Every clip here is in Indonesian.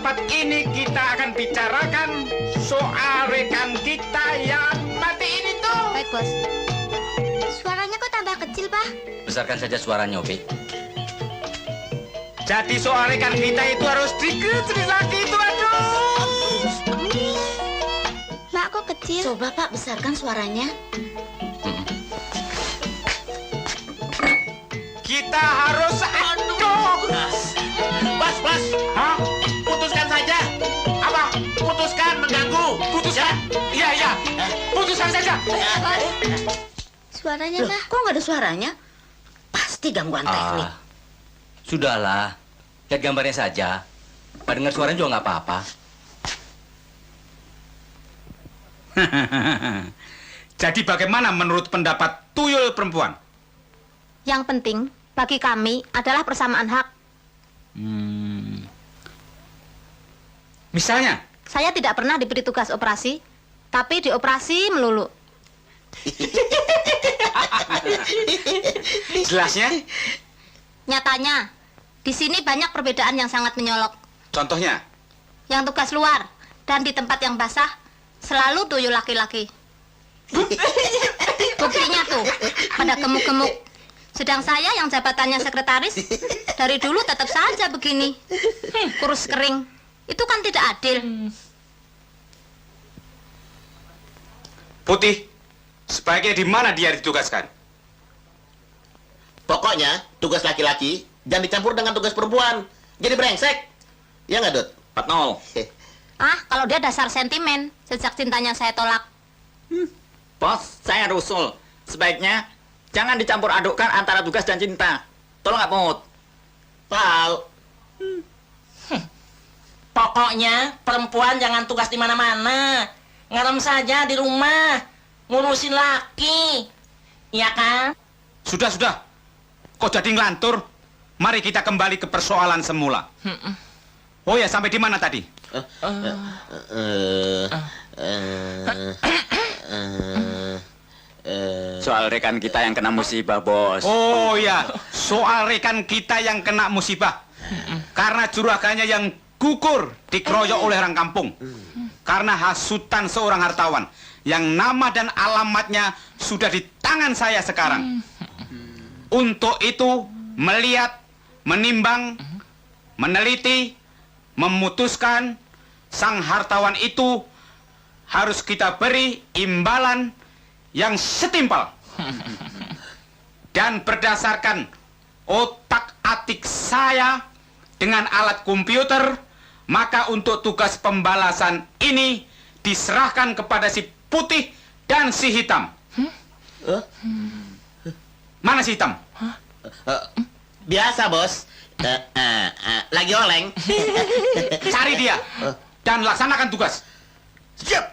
tempat ini kita akan bicarakan soal rekan kita yang mati ini tuh. Baik, Bos. Suaranya kok tambah kecil, Pak? Besarkan saja suaranya, Opi. Jadi soal rekan kita itu harus dikecil lagi itu, aduh. Mak, kok kecil? Coba Pak besarkan suaranya. Kita harus Bos. Hah? Putuskan saja. Apa? Putuskan mengganggu. Putuskan? Iya. Putuskan saja. Suaranya, Loh, Pak. kok nggak ada suaranya? Pasti gangguan teknik. Sudahlah. Lihat gambarnya saja. Pak dengar suaranya juga nggak apa-apa. Jadi bagaimana menurut pendapat tuyul perempuan? Yang penting bagi kami adalah persamaan hak. Misalnya? Saya tidak pernah diberi tugas operasi, tapi dioperasi melulu. Jelasnya? Nyatanya, di sini banyak perbedaan yang sangat menyolok. Contohnya? Yang tugas luar dan di tempat yang basah selalu tuyul laki-laki. Buktinya tuh, pada gemuk-gemuk. Sedang saya yang jabatannya sekretaris, dari dulu tetap saja begini. Kurus kering. Itu kan tidak adil. Putih, sebaiknya di mana dia ditugaskan? Pokoknya tugas laki-laki jangan dicampur dengan tugas perempuan. Jadi brengsek. Ya nggak, Dut? 4-0. Ah, kalau dia dasar sentimen, sejak cintanya saya tolak. Bos, saya usul. Sebaiknya jangan dicampur adukkan antara tugas dan cinta. Tolong nggak, Mut? Tahu. Pokoknya perempuan jangan tugas di mana-mana. Ngarem saja di rumah, ngurusin laki. Iya kan? Sudah. Kok jadi ngelantur? Mari kita kembali ke persoalan semula. Oh ya, sampai di mana tadi? Soal rekan kita yang kena musibah, Bos. Oh ya, soal rekan kita yang kena musibah. Karena juragannya yang gugur dikeroyok oleh orang kampung. Karena hasutan seorang hartawan yang nama dan alamatnya sudah di tangan saya sekarang. Untuk itu, melihat, menimbang, meneliti, memutuskan sang hartawan itu harus kita beri imbalan yang setimpal. Dan berdasarkan otak-atik saya dengan alat komputer, maka untuk tugas pembalasan ini diserahkan kepada si putih dan si hitam. Mana si hitam? Biasa, Bos. Lagi oleng. Cari dia dan laksanakan tugas. Siap.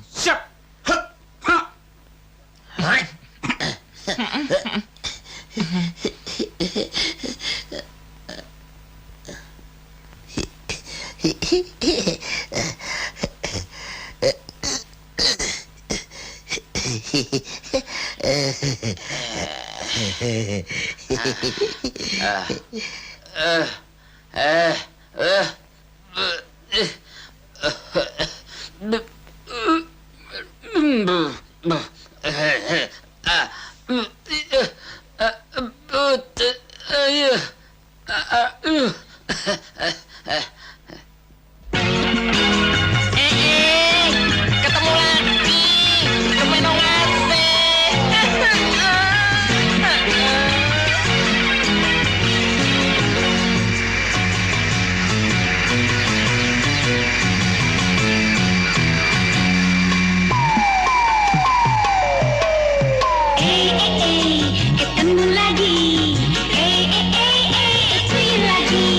Siap. Hek. Hak. Ketemu lagi. Kemenong ketemu lagi. Tuyul lagi.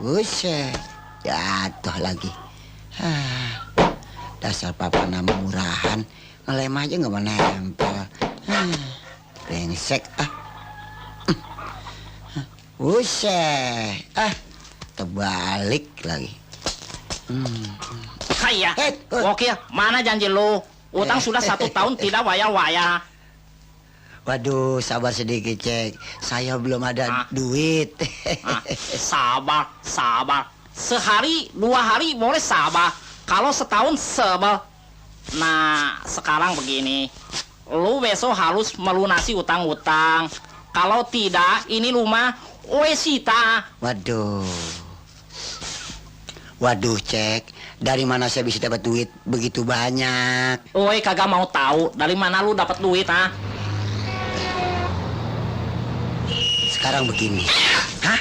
Buset, jatuh lagi. Dasar papa nama murahan, ngelem aja nggak mau nempel. Brengsek ah. Buset, terbalik lagi. Kaya, Eh, oke, mana janji lu? Utang sudah 1 tahun tidak waya-waya. Waduh, sabar sedikit cek. Saya belum ada duit. Sabar, sabar. Sehari, 2 hari boleh sabar. Kalau setahun sebel. Nah, sekarang begini. Lu besok harus melunasi utang-utang. Kalau tidak, ini rumah Wesita. Waduh cek. Dari mana saya bisa dapat duit begitu banyak? Oi, kagak mau tahu dari mana lu dapat duit, ah? Sekarang begini. Hah?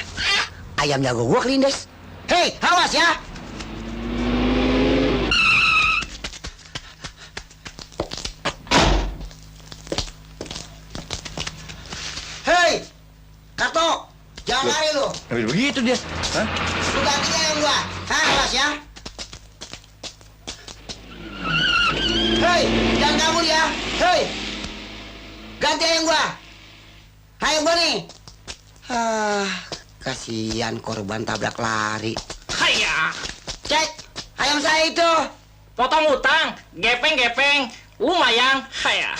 Ayam jago gua kelindes. Hei, awas ya. Hei, Karto, jangan lari lu. Tapi begitu dia. Hah? Lu ganti ayam gua. Hah, awas ya. Hei, jangan kabur ya. Hei, ganti ayam gua. Ayam gua nih. Kasihan korban tabrak lari. Haya, Cek, ayam saya itu. potong utang, gepeng-gepeng, lumayan. Haya.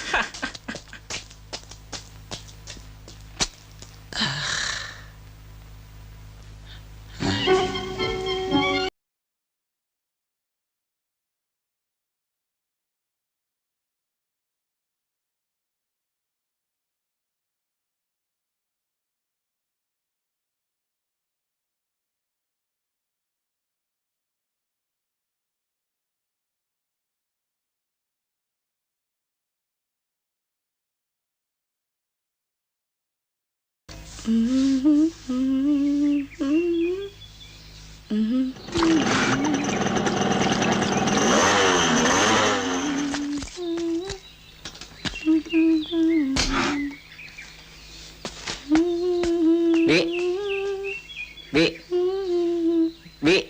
Bi.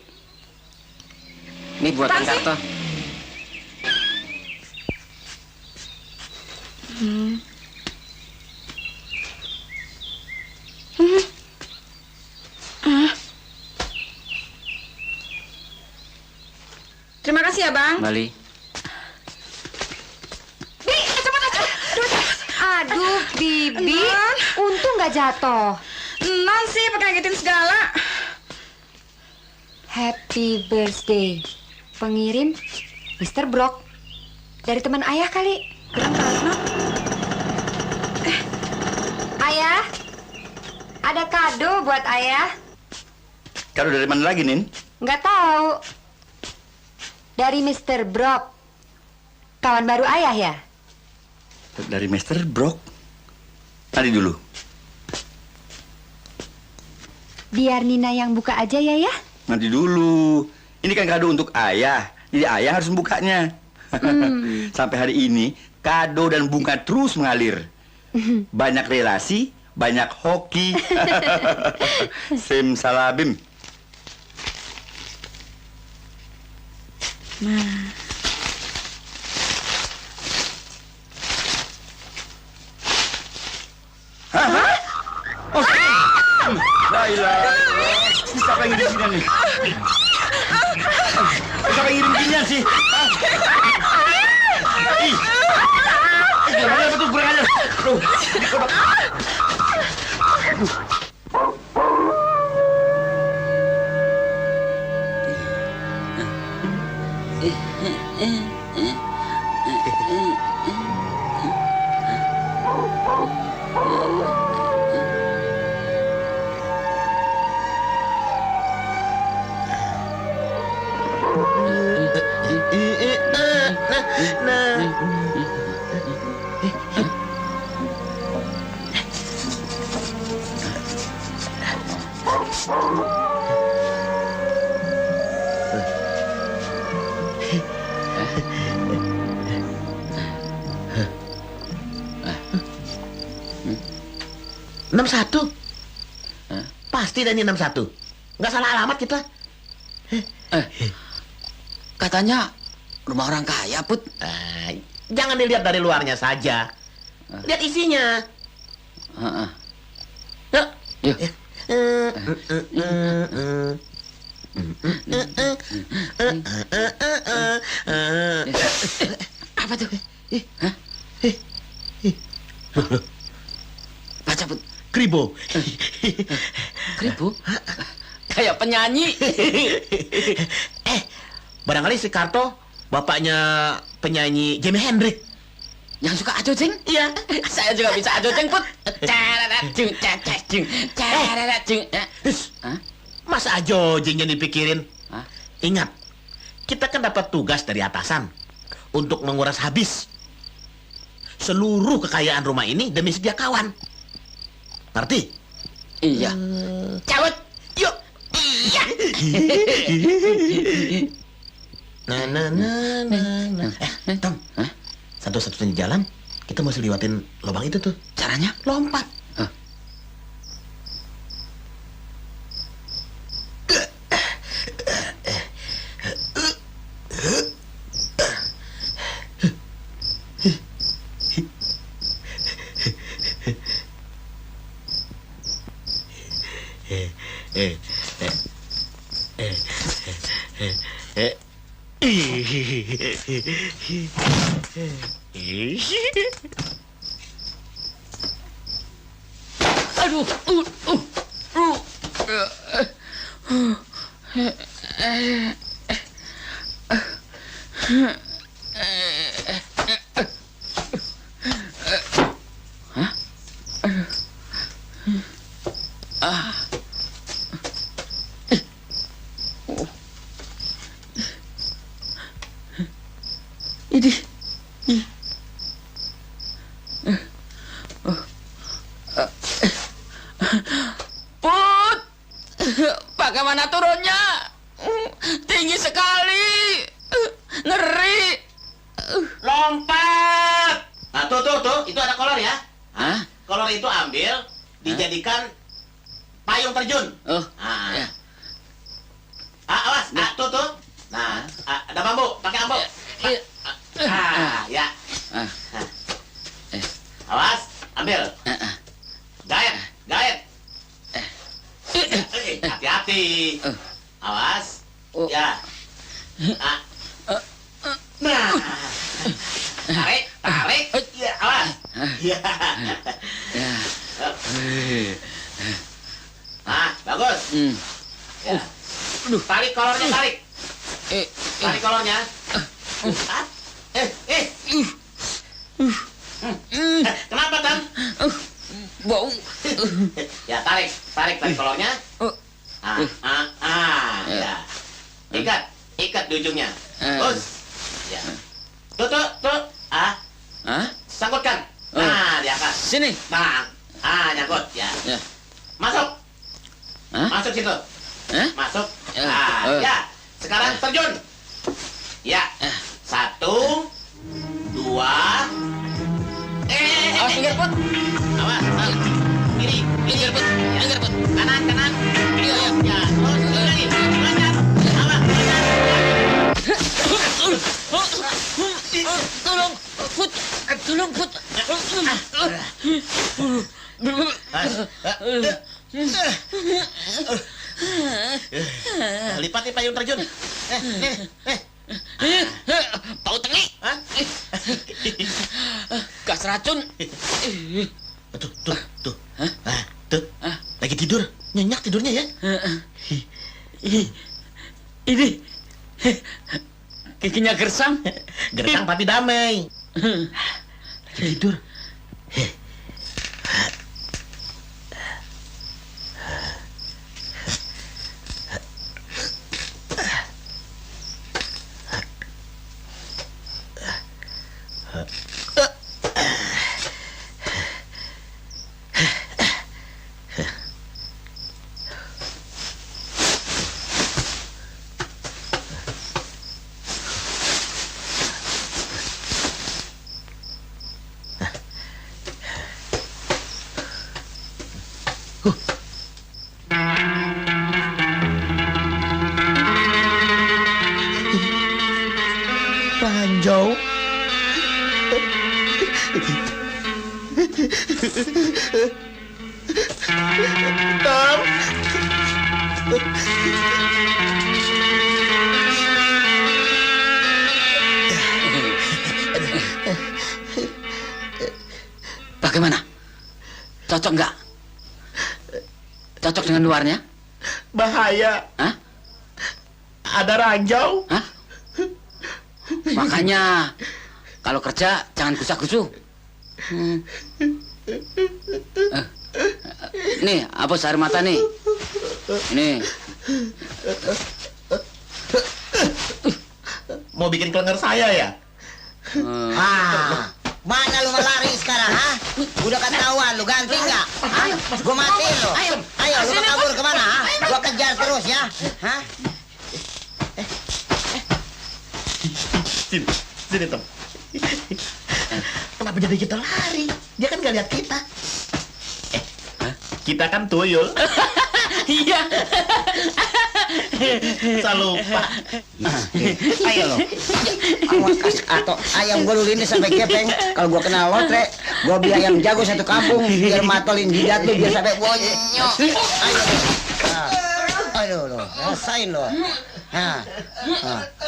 Ini buatan Karto. Terima kasih ya, Bang. Mali. Aduh, Bibi, untung nggak jatuh. Non sih pakai ngagetin segala. Happy birthday. Pengirim Mr. Brock. Dari teman ayah kali. Ayah, ada kado buat ayah. Kado dari mana lagi, Nin? Nggak tahu. Dari Mr. Brock. Kawan baru ayah ya? Dari Mr. Brock. Tadi dulu. Biar Nina yang buka aja ya, ya? Nanti dulu. Ini kan kado untuk ayah. Jadi ayah harus membukanya. Sampai hari ini, kado dan bunga terus mengalir. Banyak relasi, banyak hoki. Simsalabim. Hah? Oh, Laila. Siapa yang ngirim ginian nih? Siapa yang ngirim ginian sih? Ih, gimana betul kurang ajar. Aduh, ini kodok. Enam satu. Pasti dan ini 61. Nggak salah alamat kita. Katanya rumah orang kaya, Put. Jangan dilihat dari luarnya saja. Lihat isinya. Yuk. Yuk. Apa tuh? Baca, Put. Kribo. Kribo? Kayak penyanyi. Barangkali si Karto bapaknya penyanyi Jimi Hendrix. Yang suka ajojeng? Iya. Saya juga bisa ajojeng, Put. Cararajung, cacajung, cararajung. Masa ajojeng yang dipikirin? Hah? Ingat, kita kan dapat tugas dari atasan untuk menguras habis seluruh kekayaan rumah ini demi sedia kawan. Ngerti? Iya. Cabut, yuk. Iya. Nah. Tom. Satu-satunya jalan kita mesti lewatin lubang itu tuh. Caranya? Lompat. Aduh. Put, bagaimana turunnya? Tinggi sekali, ngeri. Lompat. Nah, tuh, itu ada kolor ya. Hah? Kolor itu ambil, dijadikan payung terjun. Oh, Ah. ya. Awas, tuh. Nah, ada bambu, pakai bambu. Ya. Awas, ambil. Gaet. Hati-hati. Awas. Ya. Nah. Tarik. Ya, awas. Ya. Nah, bagus. Ya. Tarik kolornya, tarik. Tarik kolornya. Kenapa, Tan? Bau. Ya, tarik kolornya. Ya. Ikat di ujungnya. Terus. Ya. Tuh. Sangkutkan. Nah, di atas. Sini. Nah, nyangkut. Ya. Ya. Masuk. Masuk situ. Masuk. Ya. Sekarang terjun. Ya. 1, 2. Awas, pinggir, Put. Awas. Kiri. Pinggir, Put. Pinggir, Put. Kanan. Iya. Ya. Terus lagi. Lancar. Awas. Tolong, Put. Lipat nih payung terjun. Bau tengi. Gas racun. Tuh. Tuh. Lagi tidur. Nyenyak tidurnya ya. Ini giginya gersang. Gersang tapi damai. Lagi tidur. ranjau. Tom. Bagaimana? Cocok nggak? Cocok dengan luarnya? Bahaya. Hah? Ada ranjau. Hah? Makanya kalau kerja jangan gusak-gusuk. Nih, hapus air mata nih. Ini. Mau bikin kelenger saya ya? Mana lu lari sekarang, ha? Udah ketahuan, lu ganti nggak? Hah? Gua matiin lu. Ayo, lu mau kabur kemana, ha? Gua kejar terus ya, ha? Sini, Tom. Kenapa jadi kita lari? Dia kan nggak lihat kita. Kita kan tuyul. Iya. Saya lupa. Ayo lo. Awas atau ayam gua dulu ini sampai gepeng. Kalau gua kena lotre, gua beli ayam jago satu kampung biar matolin jidat lu biar sampai bonyok. Ayo. Ayo lo, rasain lo. Nah,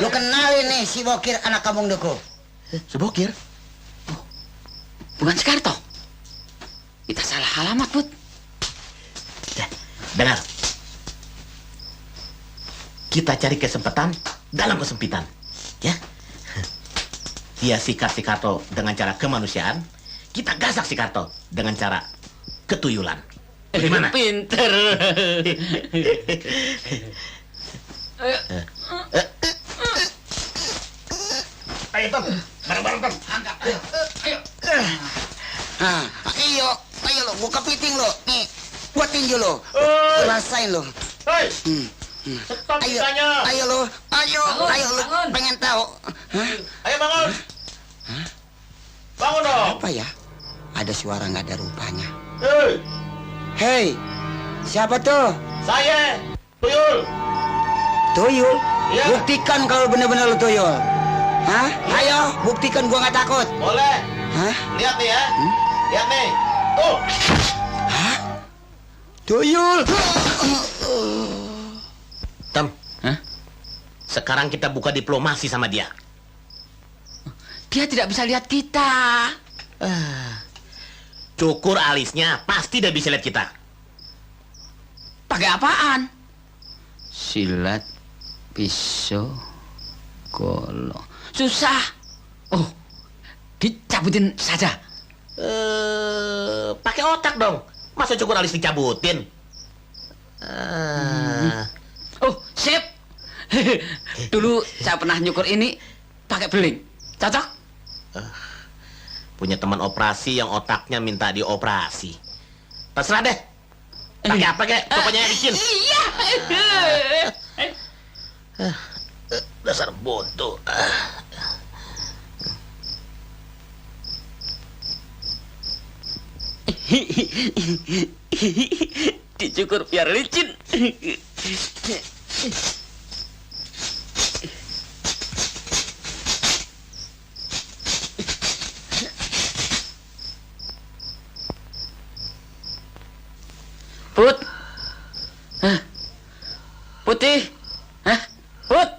lu kenalin nih si Bokir anak kampung Duku. Si Bokir? Oh, bukan Sekarto. Kita salah alamat, Bud. Dengar. Kita cari kesempatan dalam kesempitan. Ya. Dia sikat si Karto dengan cara kemanusiaan. Kita gasak si Karto dengan cara ketuyulan. Bagaimana? Pinter. Ayo, Tom. Bareng-bareng, Tom. Angkat. Ayo. Ayo lo, gua kepiting lo. Nih, gua tinju lo. Rasain lo. Hei. Stop kitanya. Ayo lo, ayo lo. Pengen tahu? Ayo bangun. Bangun dong. Apa ya? Ada suara nggak ada rupanya. Hei. Hei, siapa tuh? Saya. Tuyul. Tuyul? Iya. Buktikan kalau benar-benar lo tuyul. Hah? Ayo, buktikan gua nggak takut. Boleh. Hah? Lihat nih ya. Lihat nih. Tuh. Hah? Tuyul. Tom. Hah? Sekarang kita buka diplomasi sama dia. Dia tidak bisa lihat kita. Cukur alisnya, pasti dia bisa lihat kita. Pakai apaan? Silat, pisau, golok. Susah. Oh, dicabutin saja. Pakai otak dong. Masa cukur alis dicabutin? Oh, sip. Dulu saya pernah nyukur ini pakai beling. Cocok? Punya teman operasi yang otaknya minta dioperasi. Terserah deh. Pakai apa kek? Pokoknya yang licin. Iya. Dasar bodoh. Dicukur biar licin. Put. Putih. Hah? Put.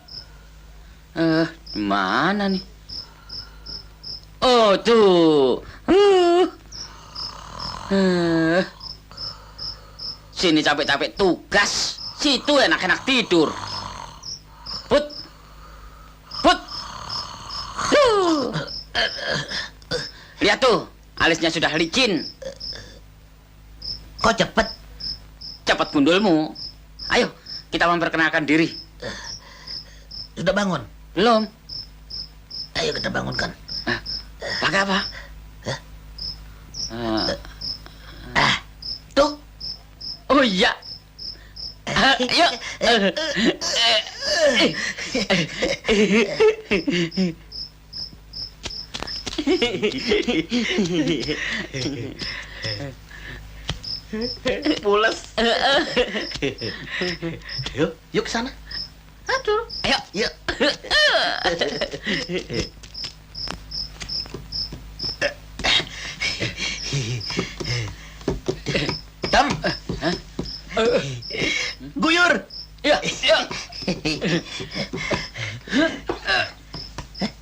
Mana nih? Oh, tuh. Sini capek-capek tugas, situ enak-enak tidur. Put. Put. Lihat tuh, alisnya sudah licin. Kok cepet? Cepat gundulmu. Ayo, kita memperkenalkan diri. Sudah bangun? Belum. Ayo kita bangunkan. Pakai apa? Tuh. Oh iya. Yuk. Pulas. Yuk ke sana. Aduh. Ayo. Yuk.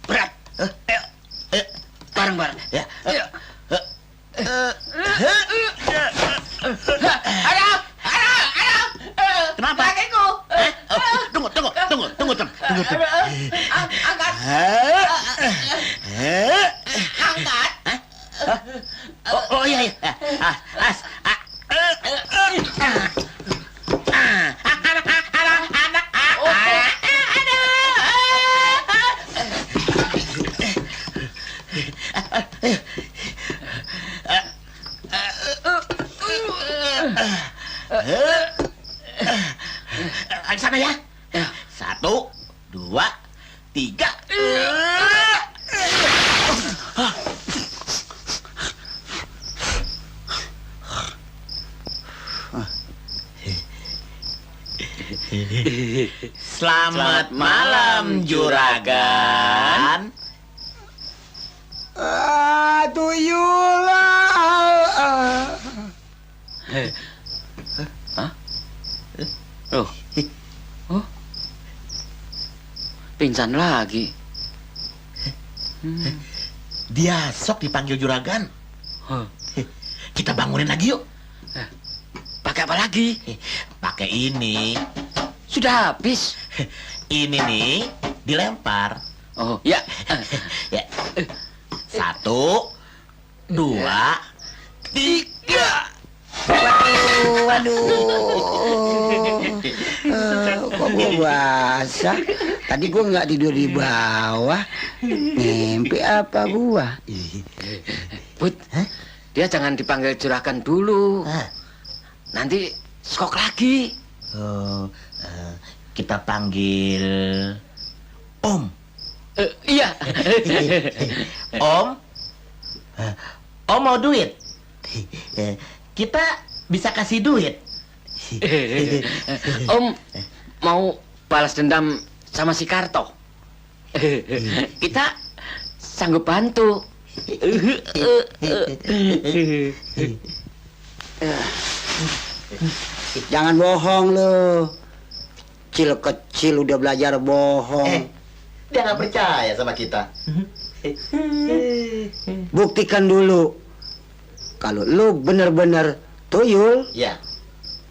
Berat. Bareng-bareng. Ya. Kenapa? Kakiku. Tunggu. Angkat. Angkat. Oh iya. Di sana ya. 1, 2, 3. Selamat malam, juragan. Tuyul. Oh. Pingsan lagi. Dia sok dipanggil juragan. Kita bangunin lagi yuk. Pakai apa lagi? Pakai ini. Sudah habis. Ini nih dilempar. Oh, ya. Ya. 1, 2, 3. Waduh. Kok gua basah? Tadi gua nggak tidur di bawah. Mimpi apa gua? Bud, dia jangan dipanggil juragan dulu. Nanti skok lagi. Kita panggil Om. Iya. Om mau duit? Kita bisa kasih duit. Om mau balas dendam sama si Karto. Kita sanggup bantu. Jangan bohong lo. Kecil udah belajar bohong. Dia nggak percaya sama kita. Buktikan dulu. Kalau lu bener-bener tuyul, Ya.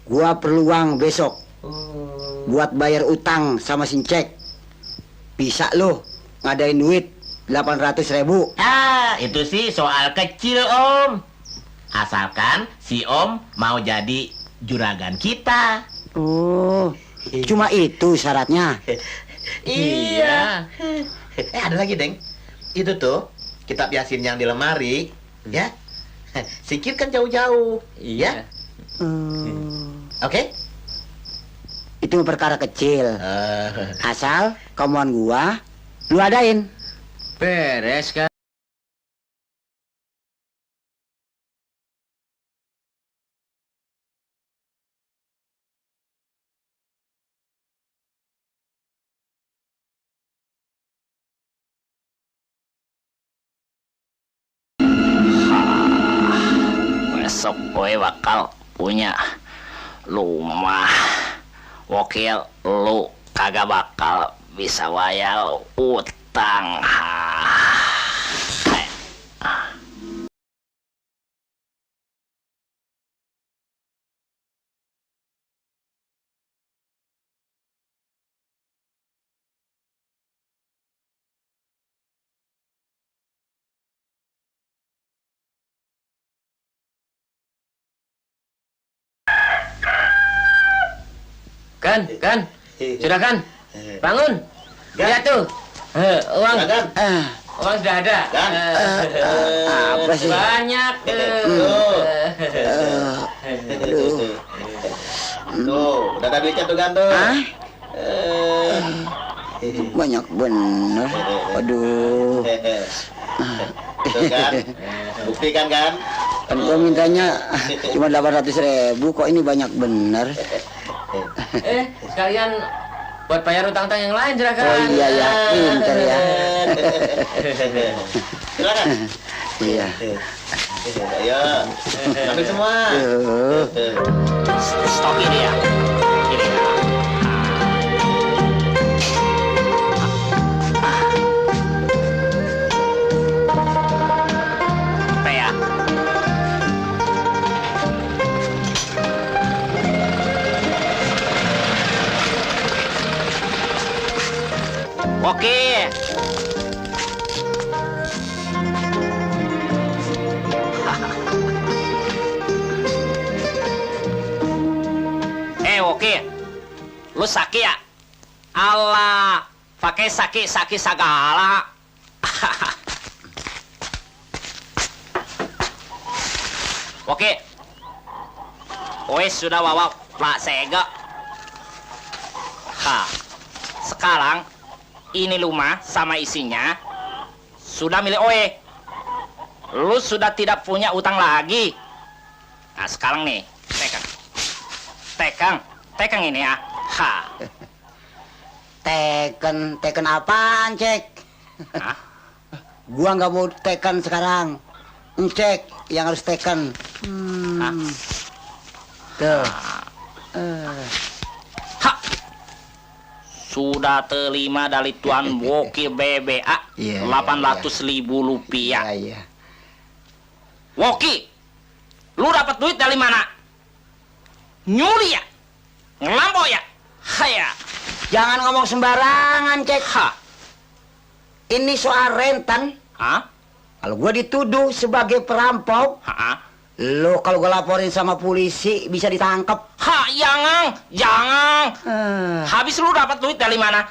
gua perlu uang besok buat bayar utang sama Sincek. Bisa lu ngadain duit 800.000. Itu sih soal kecil, Om. Asalkan si Om mau jadi juragan kita. Oh, cuma itu syaratnya. Iya. Ada lagi, Deng. Itu tuh kitab Yasin yang di lemari, ya. Sikirkan jauh-jauh, ya. Oke? Itu perkara kecil. Asal kemauan gua lu adain. Beres kan? Besok gue bakal punya rumah. Wakil lu kagak bakal bisa bayar utang. Kan, sudah kan? Bangun. Lihat tuh. Uang. Uang sudah ada. Apa sih? Banyak. Tuh, udah ada duitnya tuh, Gantung. Banyak bener. Aduh. Tuh kan, buktikan kan? Kan gua mintanya cuma 800.000, kok ini banyak bener. Sekalian buat bayar utang-utang yang lain, juragan. Oh iya ya, pinter ya. Silakan. Iya. Ayo, ambil semua. Stop ini ya. Ini. Oke. Oke. Lu sakit ya? Allah, pakai sakit segala. Oke. Wes sudah bawa Pak Sega. Sekarang ini rumah sama isinya sudah milik Oe. Lu sudah tidak punya utang lagi. Nah sekarang nih, Tekang ini ya. Teken apaan, Cek? Hah? Gua nggak mau teken sekarang. Cek yang harus teken. Tuh. Sudah terima dari Tuan Woki BBA 800.000 rupiah. Iya. Woki, lu dapat duit dari mana? Nyuri ya? Ngelampau ya? Haya. Jangan ngomong sembarangan, Cek. Ini soal rentan. Kalau gua dituduh sebagai perampok, lo kalau gua laporin sama polisi bisa ditangkap. Jangan. Habis lu dapat duit dari mana?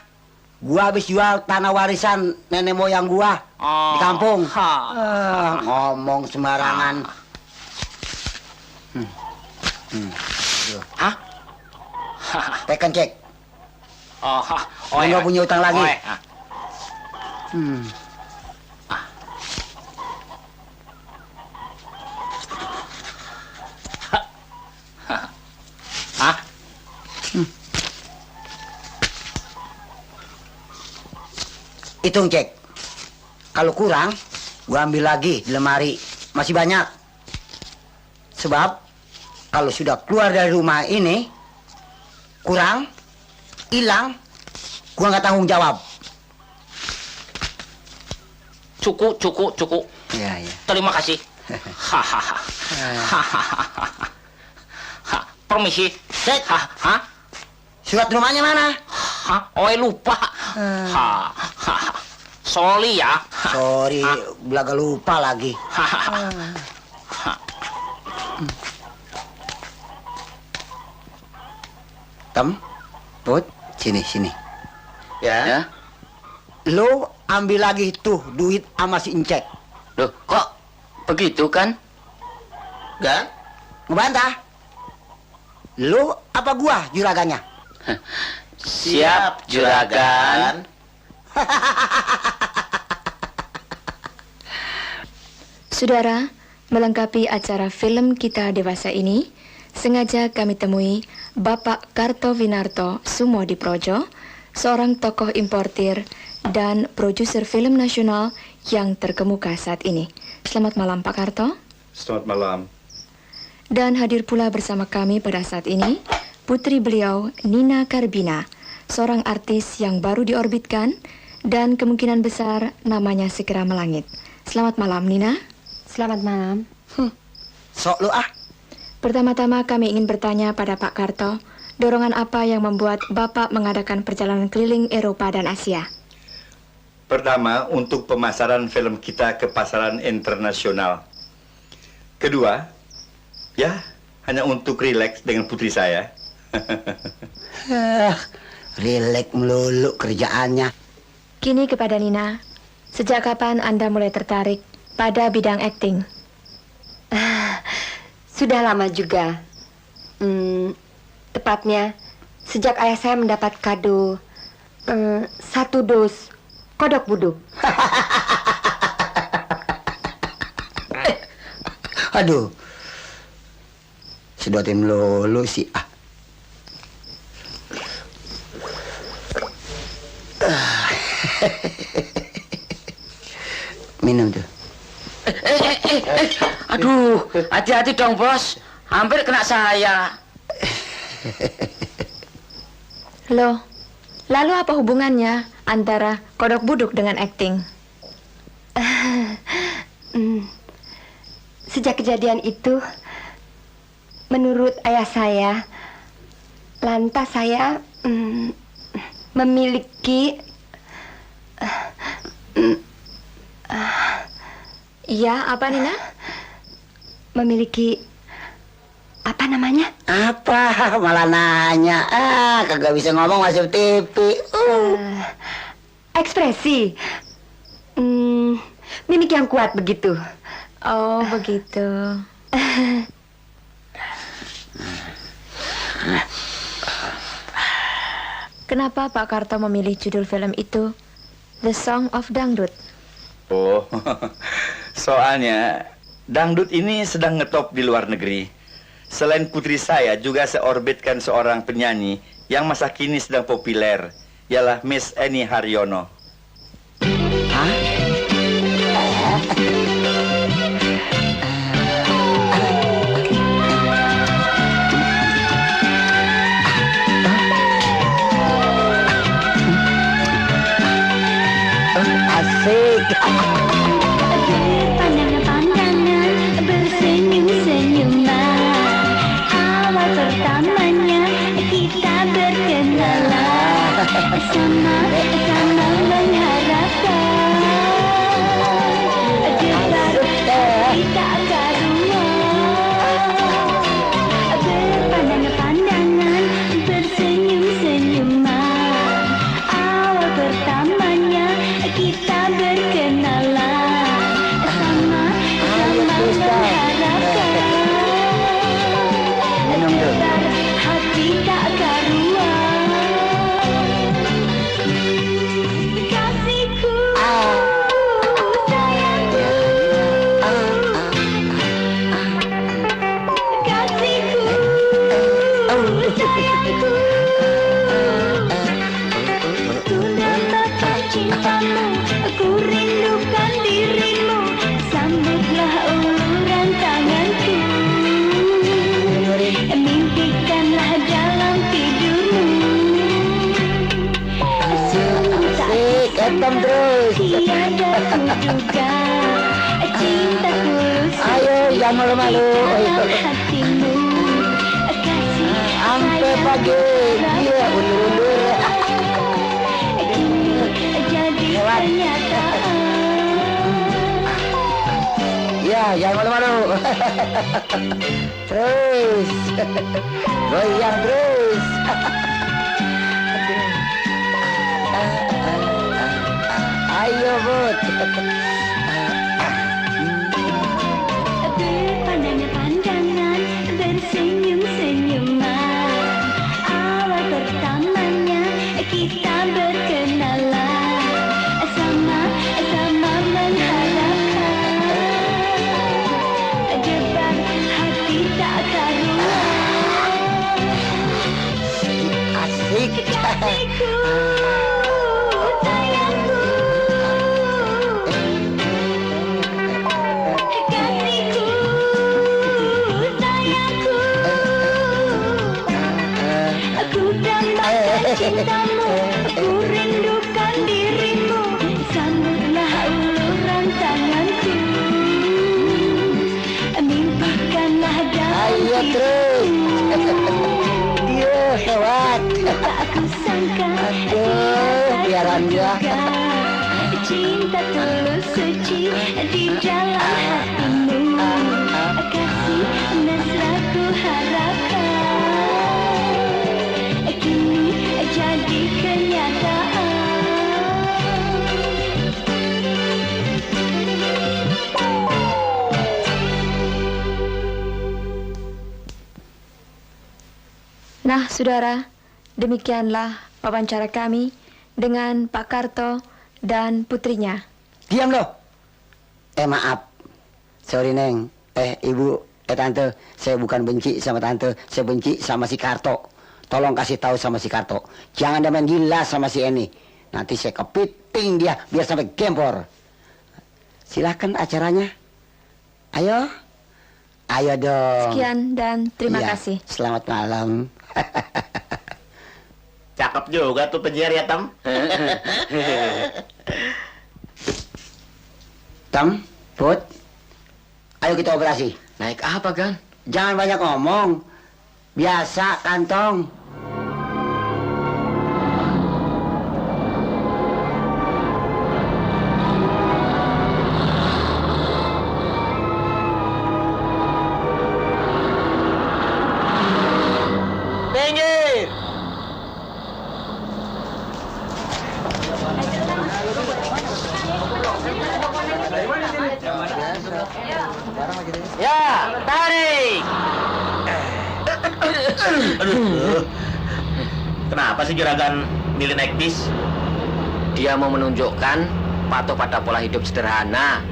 Gua habis jual tanah warisan nenek moyang gua di kampung. Ngomong sembarangan. Tekan, Cek. Nggak punya utang lagi. Hitung, Cek. Kalau kurang, gua ambil lagi di lemari. Masih banyak. Sebab kalau sudah keluar dari rumah ini, kurang, hilang, gua nggak tanggung jawab. Cukup. Ya. Terima kasih. Permisi. Cek. Surat rumahnya mana? Lupa. Sorry ya. Sorry, belaga lupa lagi. Put, sini. Ya. Lo ambil lagi tuh duit sama si Incek. Loh, kok begitu kan? Enggak? Ngebantah? Lo apa gua juragannya? Siap, juragan. Saudara, melengkapi acara film kita dewasa ini, sengaja kami temui Bapak Kartowinarto Sumodiprojo, seorang tokoh importir dan produser film nasional yang terkemuka saat ini. Selamat malam, Pak Karto. Selamat malam. Dan hadir pula bersama kami pada saat ini, putri beliau, Nina Karbina, seorang artis yang baru diorbitkan dan kemungkinan besar namanya segera melangit. Selamat malam, Nina. Selamat malam. Sok lu ah. Pertama-tama kami ingin bertanya pada Pak Karto, dorongan apa yang membuat Bapak mengadakan perjalanan keliling Eropa dan Asia? Pertama, untuk pemasaran film kita ke pasaran internasional. Kedua, ya hanya untuk rileks dengan putri saya. Rileks melulu kerjaannya. Kini kepada Nina, sejak kapan Anda mulai tertarik pada bidang akting? Sudah lama juga. Tepatnya sejak ayah saya mendapat kado 1 dos kodok buduk. Aduh, sedotin melulu sih ah. Minum tuh. Aduh, hati-hati dong, Bos. Hampir kena saya. Loh, lalu apa hubungannya antara kodok buduk dengan akting? Sejak kejadian itu, menurut ayah saya, lantas saya memiliki Iya, apa Nina? Memiliki apa namanya? Apa? Malah nanya. Kagak bisa ngomong masuk TV. Ekspresi. Mimik yang kuat begitu. Oh, begitu. Kenapa Pak Karto memilih judul film itu The Song of Dangdut? Oh, soalnya dangdut ini sedang ngetop di luar negeri. Selain putri saya, juga saya orbitkan seorang penyanyi yang masa kini sedang populer, ialah Miss Eni Haryono. Asik. Pandangan-pandangan bersenyum-senyuman. Awal pertamanya kita berkenalan. Sama-sama mengharapkan debat kita karuan. Berpandangan-pandangan bersenyum-senyuman. Awal pertamanya kita berkenalan. Sama-sama mengharapkan debat hati tak karuan. Kasihku, sayangku, kasihku, sayangku. Sudah dapat cintamu, aku rindukan dirimu. Sambutlah uluran tanganku. Mimpikanlah dalam tidurmu. Asik, etam terus. Tiada kuduga cinta tulus. Ayo, jangan malu-malu. Dalam hatimu, kasih Sampai pagi. Iya, undur-undur. kini jadi kenyataan. Ya, jangan malu-malu. Terus. Goyang terus. Ayo, Bud. Berpandangan-pandangan bersenyum-senyuman. Awal pertamanya kita berkenalan. Sama-sama mengharapkan debat hati tak karuan. Asik. Kasihku, sayangku, kasihku, sayangku. Aku dambakan cintamu, aku rindukan dirimu. Sambutlah uluran tanganku. Mimpikanlah dalam Ayo terus. tidurmu. Iya, lewat. Tak aku sangka Aduh, biaran dia. cinta tulus suci di dalam hatimu. Kasih mesra ku harapkan kini jadi kenyataan. Nah, saudara, demikianlah wawancara kami dengan Pak Karto dan putrinya. Diam loh. Maaf. Sorry, Neng. Ibu, Tante. Saya bukan benci sama Tante. Saya benci sama si Karto. Tolong kasih tahu sama si Karto. Jangan dia main gila sama si Eni. Nanti saya kepiting dia biar sampai gempor. Silakan acaranya. Ayo. Ayo dong. Sekian dan terima Iya, kasih. Selamat malam. Cakep juga tuh penyiar ya, Tam. Tam, Put. Ayo kita operasi. Naik apa, Gan? Jangan banyak ngomong. Biasa kantong. Ya, tarik. Aduh. Kenapa sih juragan milih naik bis? Dia mau menunjukkan patuh pada pola hidup sederhana.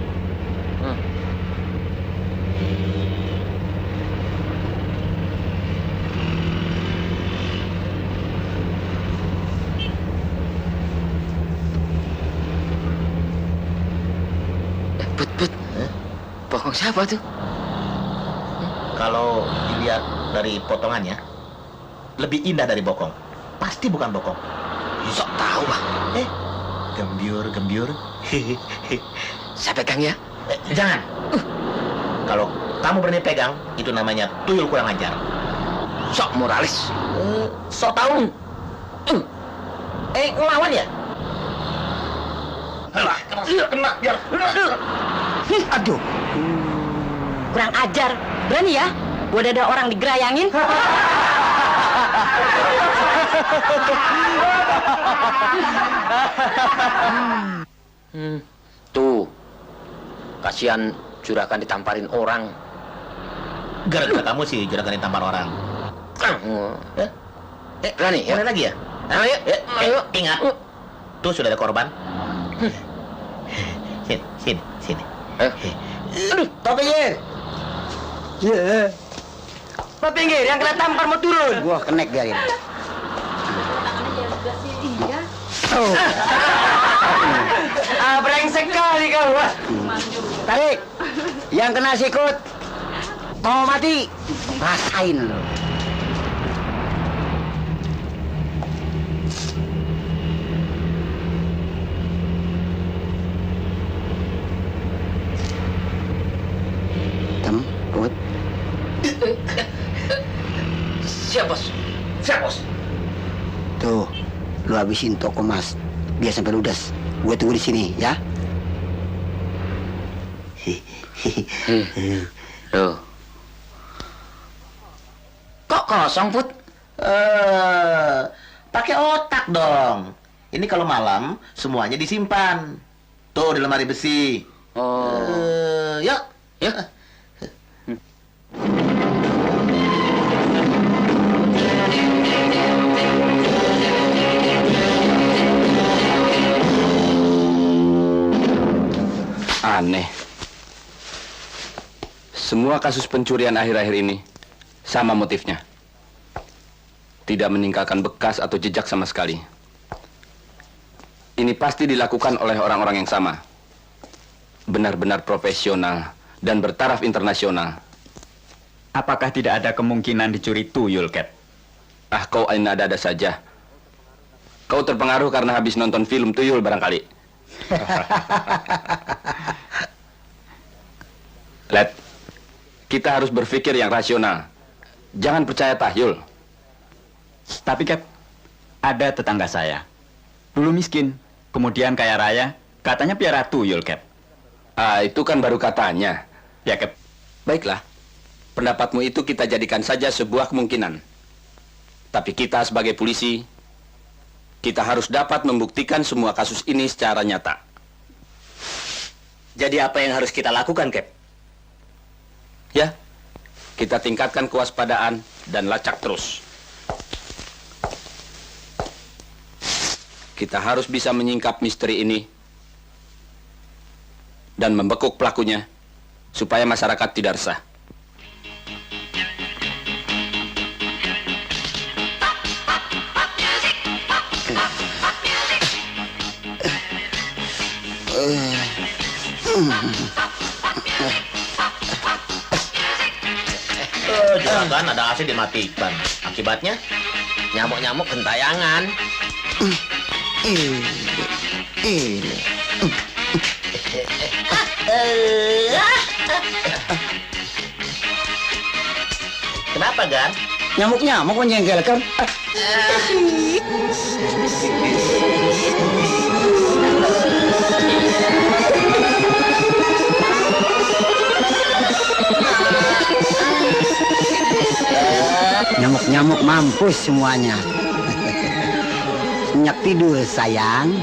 But, bohong siapa tuh? Kalau dilihat dari potongannya, lebih indah dari bokong. Pasti bukan bokong. Sok tahu, Bang. Gembyur. Saya pegang ya. Jangan. Kalau kamu berani pegang, itu namanya tuyul kurang ajar. Sok moralis. Sok tahu. Ngelawan ya? Kena, biar. Aduh. Kurang ajar. Berani ya? Udah ada orang digerayangin. Tuh. Kasihan juragan ditamparin orang. Gara-gara kamu sih juragan ditampar orang. Berani ya? Boleh lagi ya? Ayo. Ingat. Tuh sudah ada korban. Sini. Aduh, Pak Pinggir. Ya. Pak Pinggir, yang kena tampar mau turun. Gua kenek biarin. Oh. Brengsek kali kau. Tarik. Yang kena sikut mau mati. Rasain lo. Temput. Siap, Bos. Tuh, lu habisin toko mas. Biar sampai ludes. Gue tunggu di sini, ya. Loh. Kok kosong, Put? Pakai otak dong. Ini kalau malam semuanya disimpan. Tuh di lemari besi. Yuk. Aneh. Semua kasus pencurian akhir-akhir ini sama motifnya. Tidak meninggalkan bekas atau jejak sama sekali. Ini pasti dilakukan oleh orang-orang yang sama. Benar-benar profesional dan bertaraf internasional. Apakah tidak ada kemungkinan dicuri tuyul, Cat? Ah, kau ada-ada saja. Kau terpengaruh karena habis nonton film tuyul barangkali. Let, kita harus berpikir yang rasional. Jangan percaya tahyul. Tapi, Cap, ada tetangga saya. Dulu miskin, kemudian kaya raya, katanya piara tuyul, Cap. Ah, itu kan baru katanya. Ya, Cap. Baiklah. Pendapatmu itu kita jadikan saja sebuah kemungkinan. Tapi kita sebagai polisi, kita harus dapat membuktikan semua kasus ini secara nyata. Jadi apa yang harus kita lakukan, Cap? Ya, kita tingkatkan kewaspadaan dan lacak terus. Kita harus bisa menyingkap misteri ini dan membekuk pelakunya supaya masyarakat tidak resah. Juragan ada AC dimatikan. Akibatnya nyamuk-nyamuk gentayangan. Kenapa, Gan? Nyamuk-nyamuk menjengkelkan. Nyamuk-nyamuk mampus semuanya. Nyak tidur, sayang.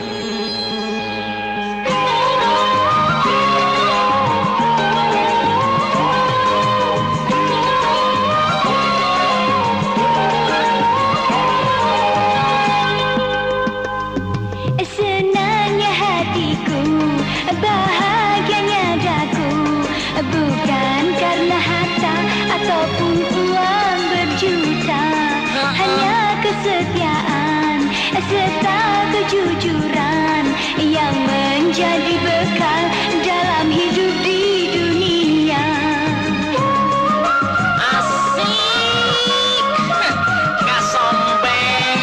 serta kejujuran yang menjadi bekal dalam hidup di dunia. Asik, gak sombeng.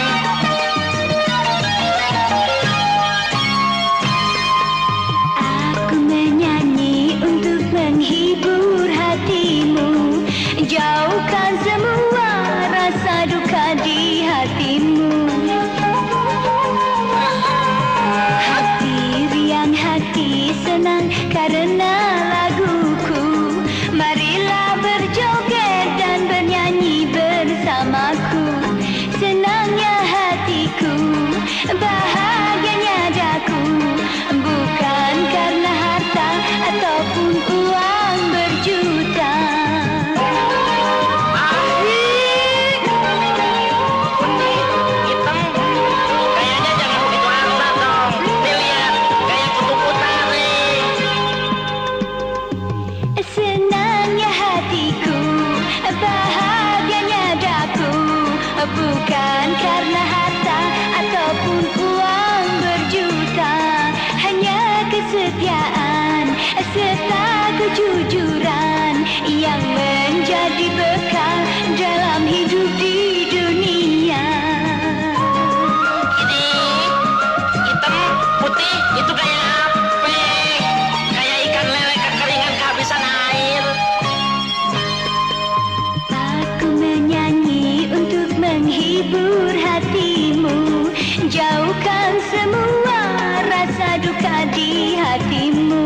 Aku menyanyi untuk menghibur hatimu, jauhkan semua rasa duka di hatimu. Hati riang, hati senang karena laguku. Marilah berjoget dan bernyanyi bersamaku. Senangnya hatiku, bahagianya daku, bukan karena harta ataupun uang berjuta. Kayaknya jangan begitu harta dong. Nih lihat, kayak kutuku tarik. Senangnya hatiku, bahagianya daku, bukan karena harta ataupun uang berjuta. Hanya kesetiaan serta kejujuran yang menjadi bekal dalam hidup di dunia. Ini hitam, putih, itu kayak apa? Kayak ikan lele kekeringan kehabisan air. Aku menyanyi untuk menghibur hatimu, jauhkan semua rasa duka di hatimu.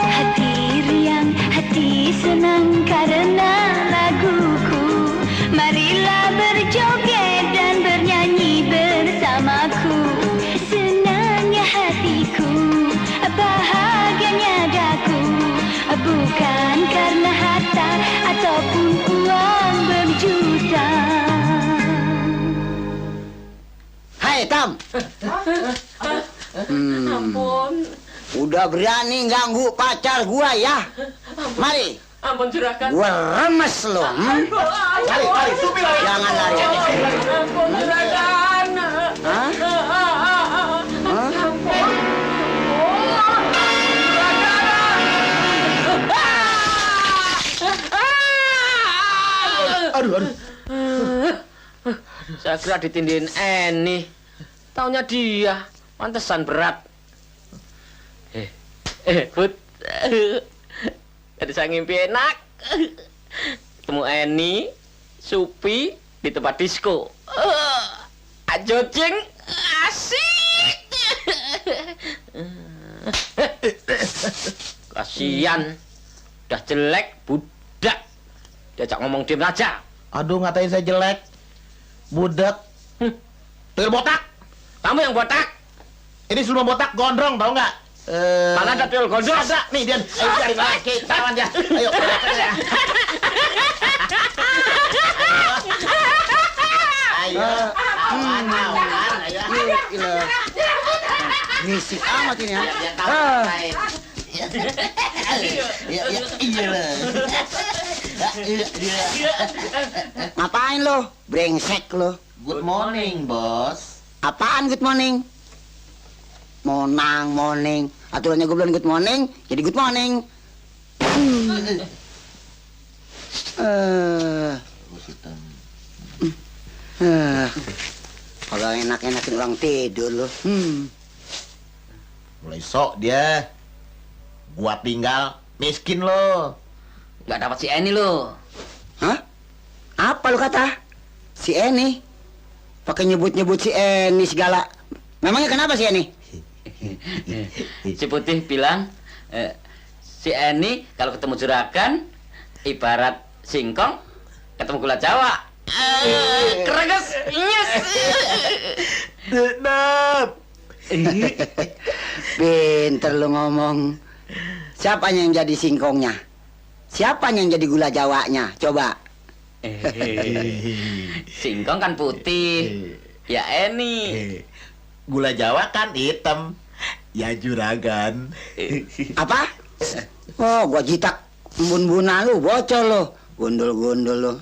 Hati riang, hati senang karena laguku. Marilah berjoget dan bernyanyi bersamaku. Senangnya hatiku, bahagianya daku, bukan karena harta ataupun uang berjuta. Hai Tam. Ampun. Udah berani ganggu pacar gua ya? Mari. Ampun juragan. Gua remes lo. Lari, supi lari. Jangan lari. Ampun juragan. Hah? Ampun. Aduh. Saya kira ditindihin Eni. Taunya dia, pantesan berat. Put. Tadi saya ngimpi enak. Ketemu Eni, Supi di tempat disco. Ajojeng, asik. Kasian, udah jelek, budak. Diajak ngomong diem aja. Aduh, ngatain saya jelek. Budak. Tuyul botak. Kamu yang botak. Ini semua botak gondrong, tau nggak? Mana ada tuyul gondrong? Ada. Nih, Dian. Ayo cari lagi. Lawan dia. Ayo. Ayo. Risik amat ini ya. Ngapain lo? Brengsek lo. Good morning, bos. Apaan good morning? Morning. Aturannya gue bilang good morning, jadi good morning. Kalau enak-enakin orang tidur lo. Mulai sok dia. Gua tinggal miskin lo. Nggak dapat si Eni lo. Hah? Apa lu kata? Si Eni? Pakai nyebut-nyebut si Eni segala. Memangnya kenapa si Eni? Si Putih bilang si Eni kalau ketemu juragan ibarat singkong ketemu gula Jawa. Kereges, nyes. Dedap. Pinter lu ngomong. Siapanya yang jadi singkongnya? Siapanya yang jadi gula Jawanya? Coba. Singkong kan putih. Ya Eni. Gula Jawa kan hitam. Ya juragan. Apa? Oh, gua jitak embun-bunan lu, bocor lu. Gundul-gundul lu.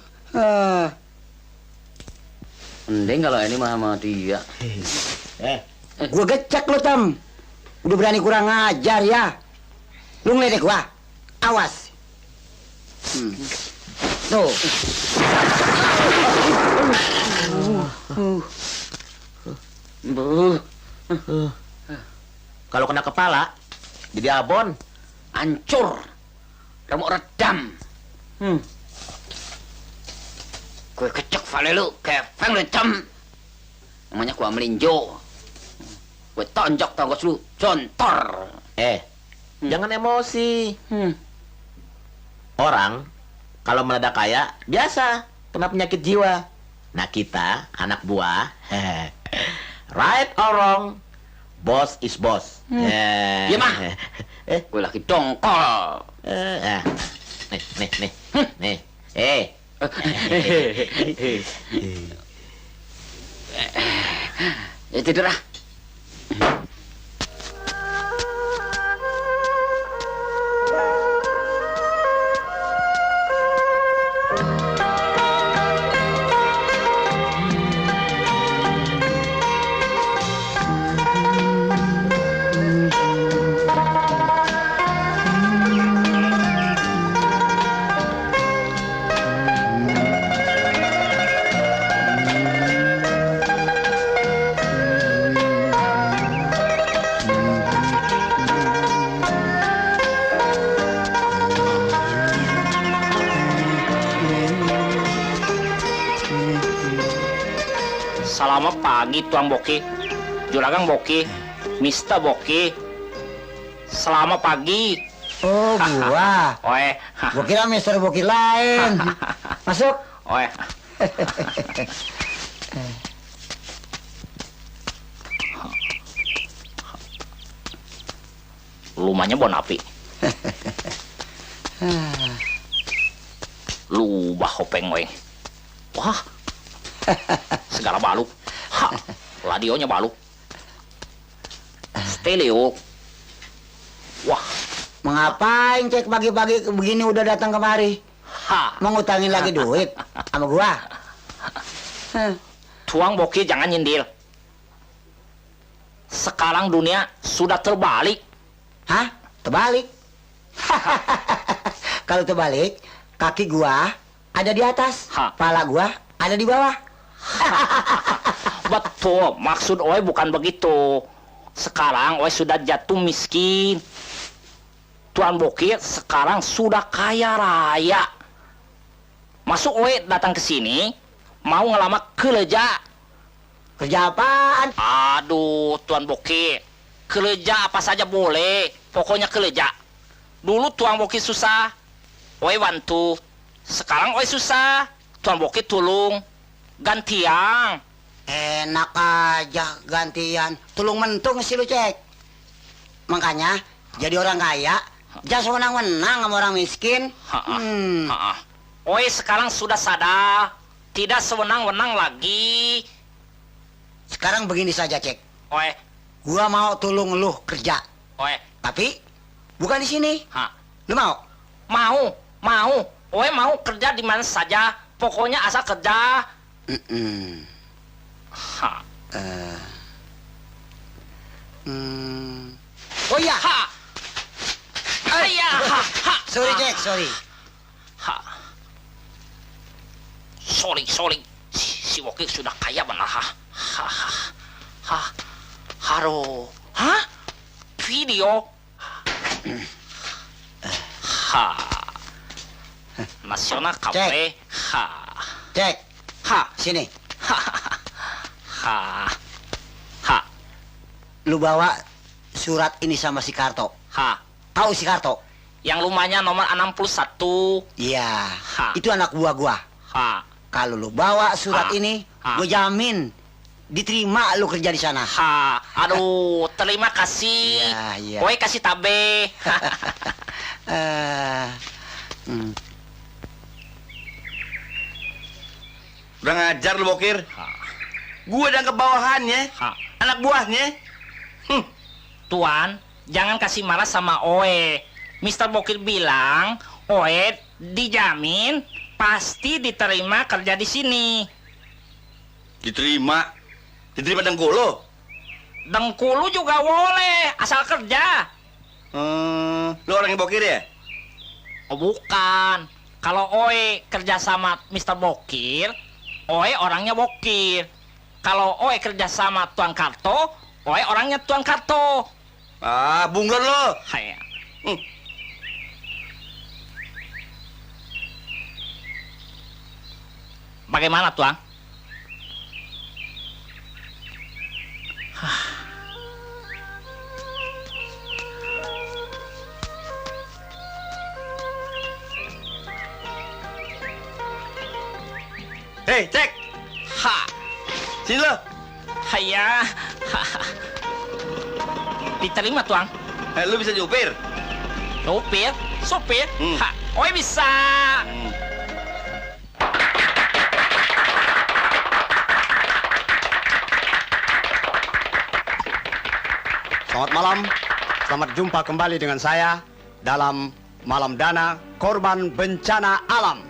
Mending kalau ini mah sama dia. Gua gecek lu, Tam. Udah berani kurang ajar ya. Lu ngeledek gua. Awas. Tuh. Kalau kena kepala, jadi abon. Hancur. Remuk redam. Gue kecek vale lu, kepeng lu, Tam. Namanya gua melinjo. Gue tonjok tongkos lu, jontor. Jangan emosi. Orang kalau meledak kaya biasa kena penyakit jiwa. Nah kita anak buah, right or wrong, boss is boss. Iya mah. Gue lagi dongkol. Nih. Ya tidur ah. Selamat pagi Tuan Boki, Juragan Boki, Mister Boki. Selamat pagi. Oh, gua. Oe. Gua kira Mister Boki lain. Masuk. Oe. Lumanya bon api. Lubah hopeng we. Wah. Segala balu. Ha. Radionya balu. Stereo. Wah. Mengapain cek pagi-pagi begini udah datang kemari? Mau ngutangin lagi duit sama gua? Tuang Boki jangan nyindir. Sekarang dunia sudah terbalik. Hah? Terbalik? Kalau terbalik, kaki gua ada di atas, kepala gua ada di bawah. Betul, maksud Oe bukan begitu. Sekarang Oe sudah jatuh miskin. Tuan Boki sekarang sudah kaya raya. Masuk Oe datang ke sini mau ngelamar kerja. Kerja apaan? Aduh, Tuan Boki, kerja apa saja boleh. Pokoknya kerja. Dulu Tuan Boki susah, Oe bantu. Sekarang Oe susah, Tuan Boki tolong. Gantian. Enak aja gantian. Tulung mentung sih lu cek. Makanya jadi orang kaya jangan sewenang-wenang sama orang miskin. Oe sekarang sudah sadar, tidak sewenang-wenang lagi. Sekarang begini saja cek. Oe, gua mau tolong lu kerja. Oe, tapi bukan di sini. Lu mau? Mau. Oe mau kerja di mana saja. Pokoknya asal kerja. Oh iya. Sorry cek, sorry. Sorry. Si Boki sudah kaya benar. Haro. Hah? Video. Nasional Cafe. Cek. Sini. Lu bawa surat ini sama si Karto. Tahu si Karto? Yang rumahnya nomor 61. Iya. Itu anak buah gua. Kalau lu bawa surat ini, gua jamin diterima lu kerja di sana. Aduh, terima kasih. Iya. Oe kasih tabe. Udah ngajar lu Bokir. Gua dan kebawahannya, anak buahnya. Tuan, jangan kasih marah sama Oe. Mr. Bokir bilang, Oe dijamin pasti diterima kerja di sini. Diterima. Diterima Dengkulu. Dengkulu juga boleh, asal kerja. Lu orang yang bokir ya? Oh, bukan. Kalau Oe kerja sama Mr. Bokir, Oe orangnya Bokir. Kalau Oe kerja sama Tuan Karto, Oe orangnya Tuan Karto. Ah, bunglon lo. Hai. Bagaimana, Tuan? Hei, cek. Ha. Sini lo. Haya. Diterima, Tuan. Lu bisa nyupir? Supir? Supir? Ha. Oe bisa. Selamat malam, selamat jumpa kembali dengan saya dalam Malam Dana Korban Bencana Alam.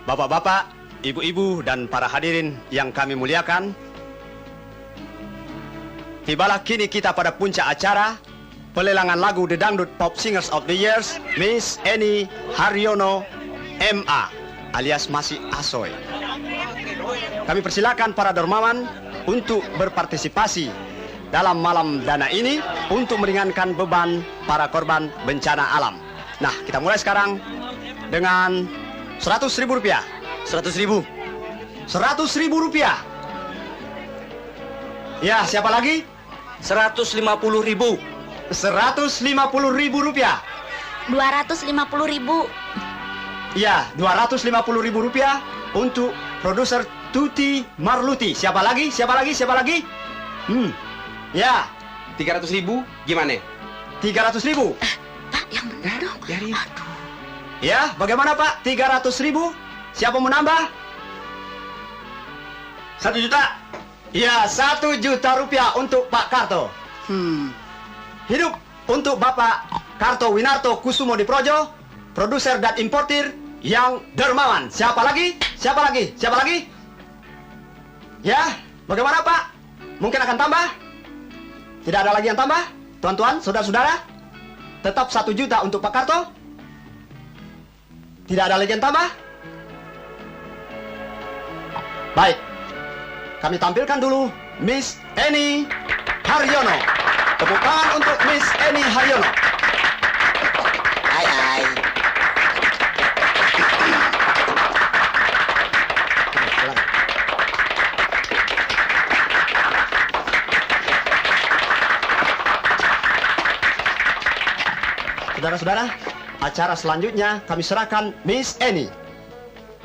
Bapak-bapak, ibu-ibu, dan para hadirin yang kami muliakan, tibalah kini kita pada puncak acara pelelangan lagu The Dangdut Pop Singers of the Years, Miss Eni Haryono MA alias Masih Asoy. Kami persilakan para dermawan untuk berpartisipasi dalam malam dana ini untuk meringankan beban para korban bencana alam. Nah, kita mulai sekarang dengan 100.000 rupiah. 100.000. 100.000 rupiah. Ya, siapa lagi? 150.000. 150.000 rupiah. 250.000. Ya, 250.000 rupiah untuk produser Tuti Marluti. Siapa lagi? Siapa lagi? Siapa lagi? Ya. 300.000 gimana? 300.000. Pak, yang benar dong. Biarin. Ya, bagaimana Pak? 300.000. Siapa mau nambah? 1 juta. Ya, 1 juta rupiah untuk Pak Karto. Hidup untuk Bapak Karto Winarto Kusumo Diprojo, produser dan importir yang dermawan. Siapa lagi? Siapa lagi? Siapa lagi? Ya, bagaimana Pak? Mungkin akan tambah? Tidak ada lagi yang tambah? Tuan-tuan, saudara-saudara? Tetap 1 juta untuk Pak Karto? Tidak ada lagi yang tambah? Baik. Kami tampilkan dulu Miss Eni Haryono. Tepuk tangan untuk Miss Eni Haryono. Hai, hai. Saudara-saudara, acara selanjutnya kami serahkan Miss Eni.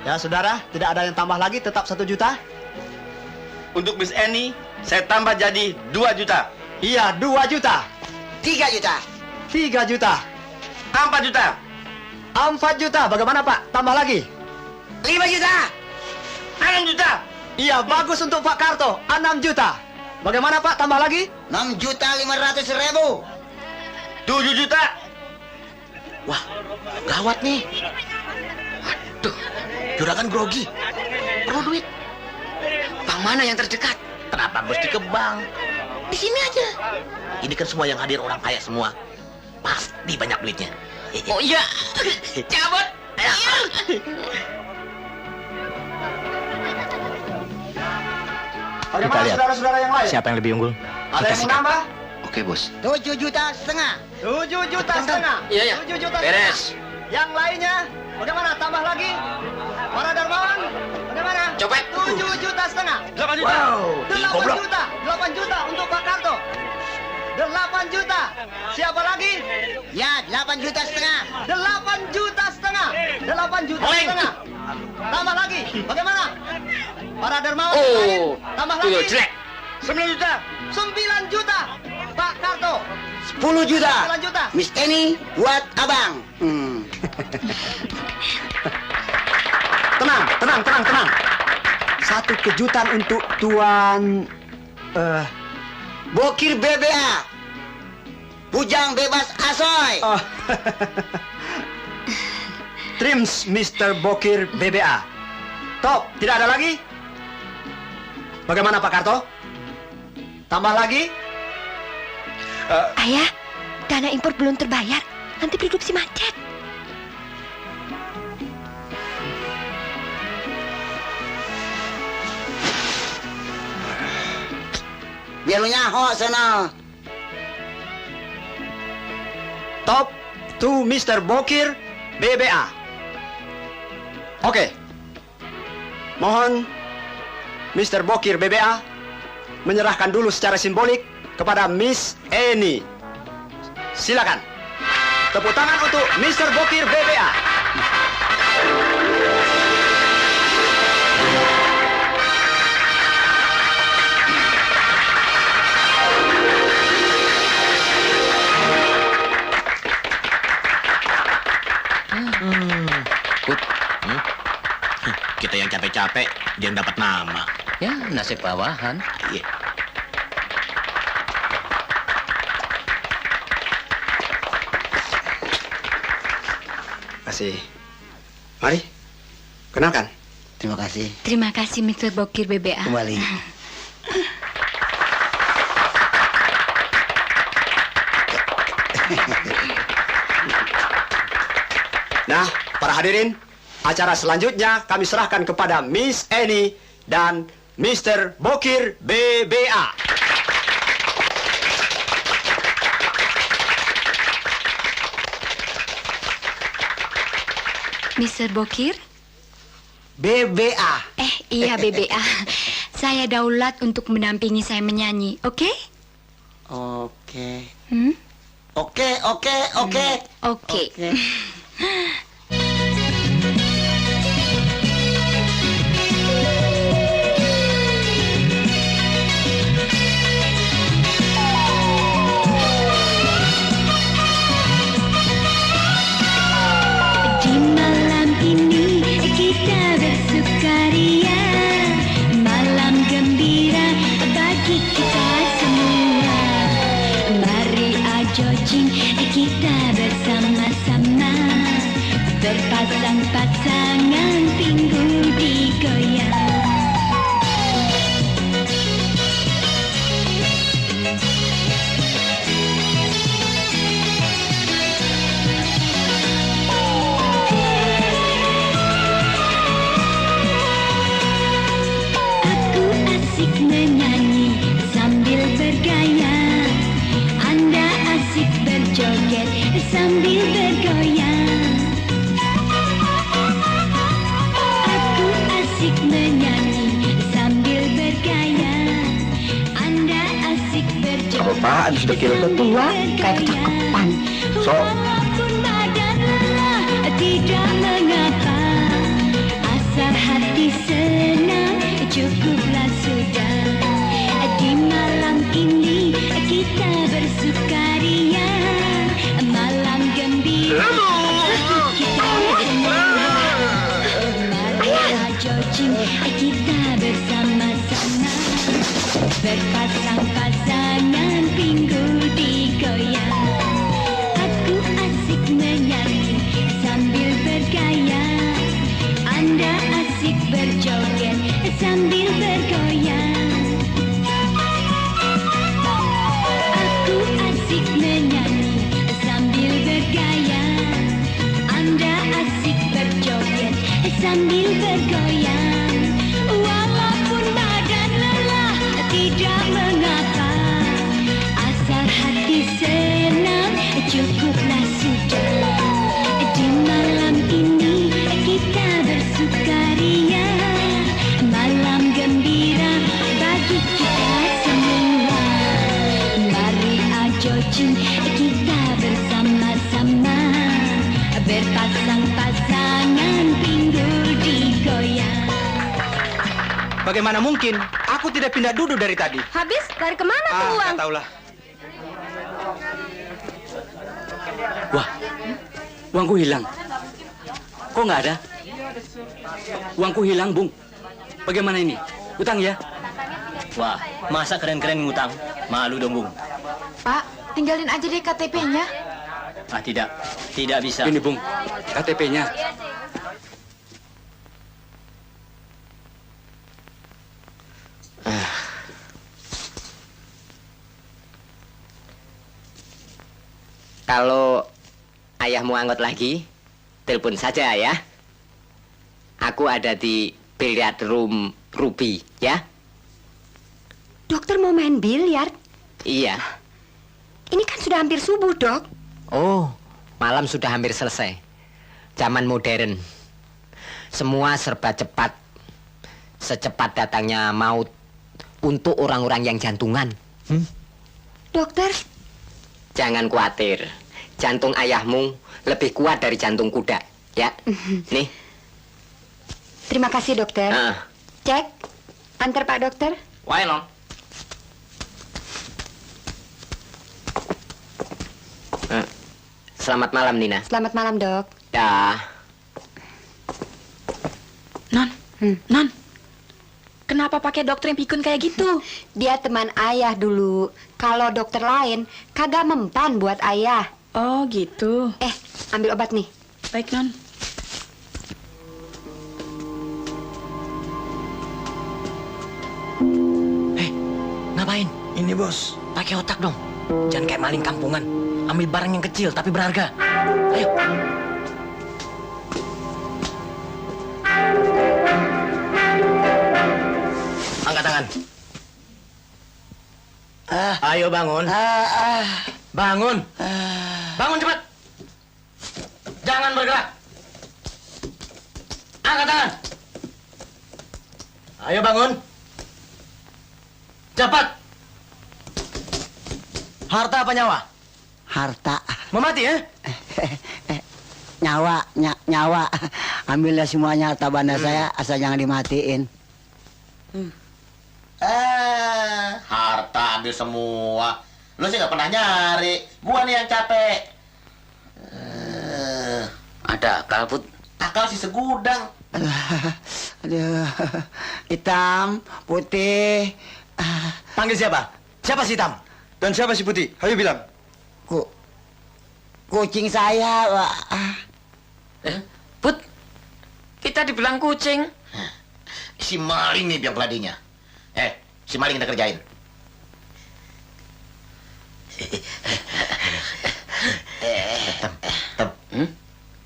Ya, saudara, tidak ada yang tambah lagi, tetap 1 juta. Untuk Miss Eni, saya tambah jadi 2 juta. Iya, 2 juta. 3 juta. 3 juta. 4 juta. 4 juta. Bagaimana Pak? Tambah lagi. 5 juta. 6 juta. Iya, bagus untuk Pak Karto. 6 juta. Bagaimana Pak? Tambah lagi. 6.500.000. 7 juta. Wah, gawat nih. Aduh, juragan grogi. Perlu duit. Bank mana yang terdekat? Kenapa mesti ke bank? Di sini aja. Ini kan semua yang hadir orang kaya semua. Pasti banyak duitnya. Oh iya. Cabut. Ayo. Bagaimana saudara-saudara yang lain? Siapa yang lebih unggul? Ada yang mau nambah? Oke, Bos. 7,5 juta. 7 juta setengah. Iya, iya. 7 juta Beres. setengah. Yang lainnya, bagaimana? Tambah lagi? Para dermawan, bagaimana? Copet. 7 juta setengah. 8 juta. Wow, 8 juta. 8 juta untuk Pak Karto. 8 juta. Siapa lagi? Ya, 8,5 juta. 8 juta setengah. 8 juta setengah. Tambah lagi. Bagaimana? Para dermawan yang lain, tambah lagi. 9 juta. 9 juta. Pak Karto. 10 juta. 9 juta. Miss Eni buat abang. Tenang. Satu kejutan untuk Tuan Bokir BBA. Bujang bebas asoy. Trims Mr. Bokir BBA. Top, tidak ada lagi? Bagaimana Pak Karto? Tambah lagi? Ayah, dana impor belum terbayar. Nanti produksi macet. Biar lu nyaho sana. Top to Mr. Bokir BBA. Oke. Mohon Mr. Bokir BBA menyerahkan dulu secara simbolik kepada Miss Eni. Silakan. Tepuk tangan untuk Mr. Bokir BBA. Kita yang capek-capek, dia yang dapat nama. Ya, nasib bawahan. Iya. Kasih. Mari. Kenalkan. Terima kasih. Terima kasih Mr. Bokir BBA. Kembali. Nah, para hadirin, acara selanjutnya kami serahkan kepada Miss Eni dan Mr. Bokir BBA. Mr. Bokir? BBA. Iya BBA. Saya daulat untuk mendampingi saya menyanyi, oke? Oke. Hmm? Oke. Oke. Di malam ini kita bersukaria, malam gembira bagi kita semua. Mari ajo jin kita bersama-sama, berpasang-pasangan pinggul digoyang. Aku asik menyanyi sambil bergaya, Anda asik berjoget sambil bergoyang. Aku asik menyanyi sambil bergaya, Anda asik berjoget. Apaan sudah kira Tua kayak kecakapan. Walaupun badan lelah tidak mengapa, asal hati senang cukuplah sudah. Di malam ini kita bersukaria, malam gembira kita semua. Mari ajo jin kita bersama-sama, berpasang-pasangan pinggul digoyang. Aku asik menyanyi sambil bergaya, Anda asik berjoget sambil bergoyang. Aku asik menyanyi sambil bergaya, Anda asik berjoget sambil bergoyang. Walaupun badan lelah tidak mengapa, asal hati senang cukuplah sudah. Di malam ini kita bersukaria, malam gembira bagi kita semua. Mari ajo jin kita bersama-sama, berpasang-pasangan pinggul digoyang. Bagaimana mungkin? Aku tidak pindah duduk dari tadi. Habis lari kemana tuh uang? Nggak tahulah. Wah, uangku hilang. Kok nggak ada? Uangku hilang, Bung. Bagaimana ini? Utang ya? Wah, masa keren-keren ngutang? Malu dong, Bung. Pak, tinggalin aja deh KTP-nya. Ah, tidak bisa. Ini, Bung, KTP-nya. Kalau ayahmu anggot lagi, telepon saja ya. Aku ada di billiard room Ruby, ya. Dokter mau main biliar? Iya. Ini kan sudah hampir subuh, Dok. Oh, malam sudah hampir selesai. Zaman modern. Semua serba cepat. Secepat datangnya maut untuk orang-orang yang jantungan. Dokter, Jangan khawatir. Jantung ayahmu lebih kuat dari jantung kuda, ya. Nih. terima kasih, Dokter. Cek, antar Pak Dokter. Wae, Non. Selamat malam, Nina. Selamat malam, Dok. Dah. Non, kenapa pakai dokter yang pikun kayak gitu? Dia teman ayah dulu. Kalau dokter lain, kagak mempan buat ayah. Oh, gitu. Ambil obat nih. Baik, Non. Ngapain? Ini bos. Pakai otak dong. Jangan kayak maling kampungan. Ambil barang yang kecil tapi berharga. Ayo. Angkat tangan. Ayo bangun. Bangun. Bangun cepat. Jangan bergerak. Angkat tangan. Ayo bangun. Cepat. Harta apa nyawa? Harta. Mau mati ya? Nyawa. Ambillah semuanya harta banda saya, asal jangan dimatiin. Harta ambil semua. Lu sih nggak pernah nyari. Gua nih yang capek. Ada akal, Put. Akal sih segudang. Aduh, hitam, putih. Panggil siapa? Siapa si hitam? Dan siapa si putih? Ayo bilang. Kucing saya, Pak. Put, kita dibilang kucing. Si maling nih biang keladinya. Si maling kita kerjain.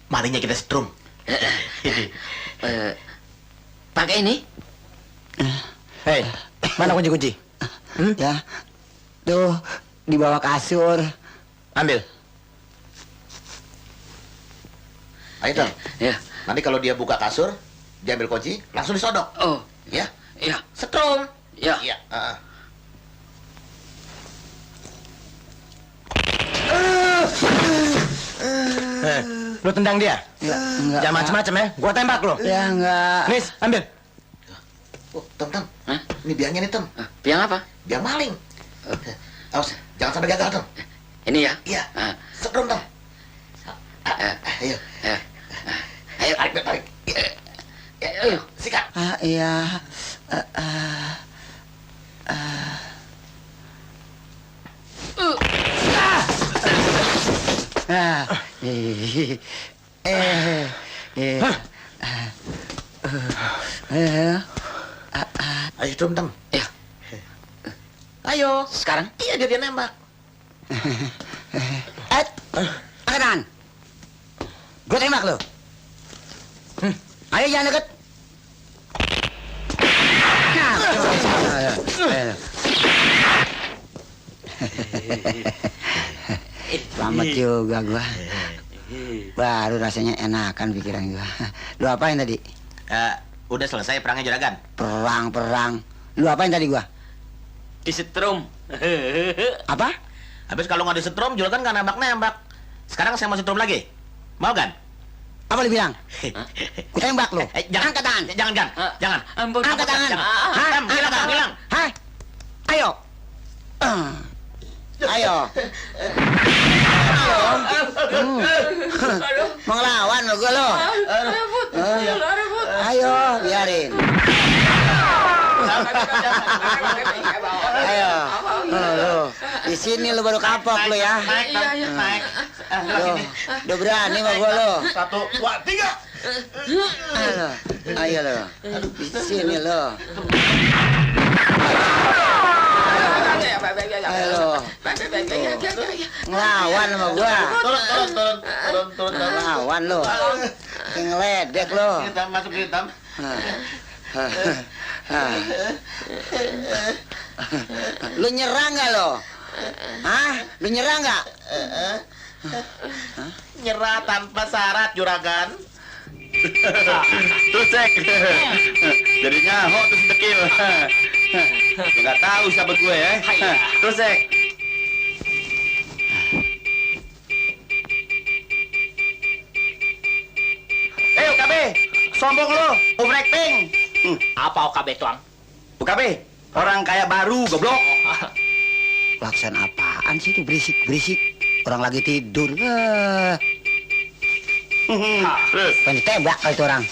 Malingnya kita setrum. Pakai ini? Hei, mana kunci-kunci? Ya, tuh di bawah kasur. Ambil. Ayo, Tom. Ya. Nanti kalau dia buka kasur, dia ambil kunci, langsung disodok. Oh. Ya? Ya. Setrum. Ya. Iya. Lu tendang dia? Enggak. Jangan macem-macem ya, gua tembak lu. Ya, enggak. Nis, ambil. Tom. Ini biangnya nih, Tom. Biang apa? Biang maling. Awas, jangan sampai gagal, Tom. Ini ya? Iya. Setrum, Tom. Ayo. Ayo, tarik. Ayo, sikat. Iya. Ayo, Tom. Ya. Ayo. Sekarang? Iya, dia nembak. Angkat tangan. Gue tembak lo. Ayo jangan deket. Selamat juga gua. Baru rasanya enakan pikiran gua. Lu apain tadi? Udah selesai perangnya juragan. Perang. Lu apain tadi gua? Disetrum. Apa? Habis kalau nggak disetrum, juragan nggak nembak-nembak. Sekarang saya mau setrum lagi. Mau kan? Apa lu bilang? Ku tembak lu. Jangan. Angkat tangan. Jangan. Angkat tangan. Bilang. Hah? Ayo. Ayo. Mau ngelawan lo gue lo. Ayo, biarin. Ayo. Lo. Di sini lo baru kapok lo ya. Naik. Lo, udah berani sama gue lo. 1, 2, 3. Ayo lo. Di sini lo. Ayo lo. Ngelawan sama gua. Turun. Ngelawan lo. Ngeledek lo. Masuk hitam. Lu nyerang nggak lo? Hah? Lu nyerang nggak? Nyerah tanpa syarat, juragan. Terus cek. Jadi nyaho terus dekil. Nggak tahu siapa gue ya. Terus cek. UKB, sombong lo, overacting. Apa OKB, Tuang? UKB, orang kaya baru, goblok. Laksan apaan sih itu berisik? Orang lagi tidur. Terus. Pengen tembak kali itu orang.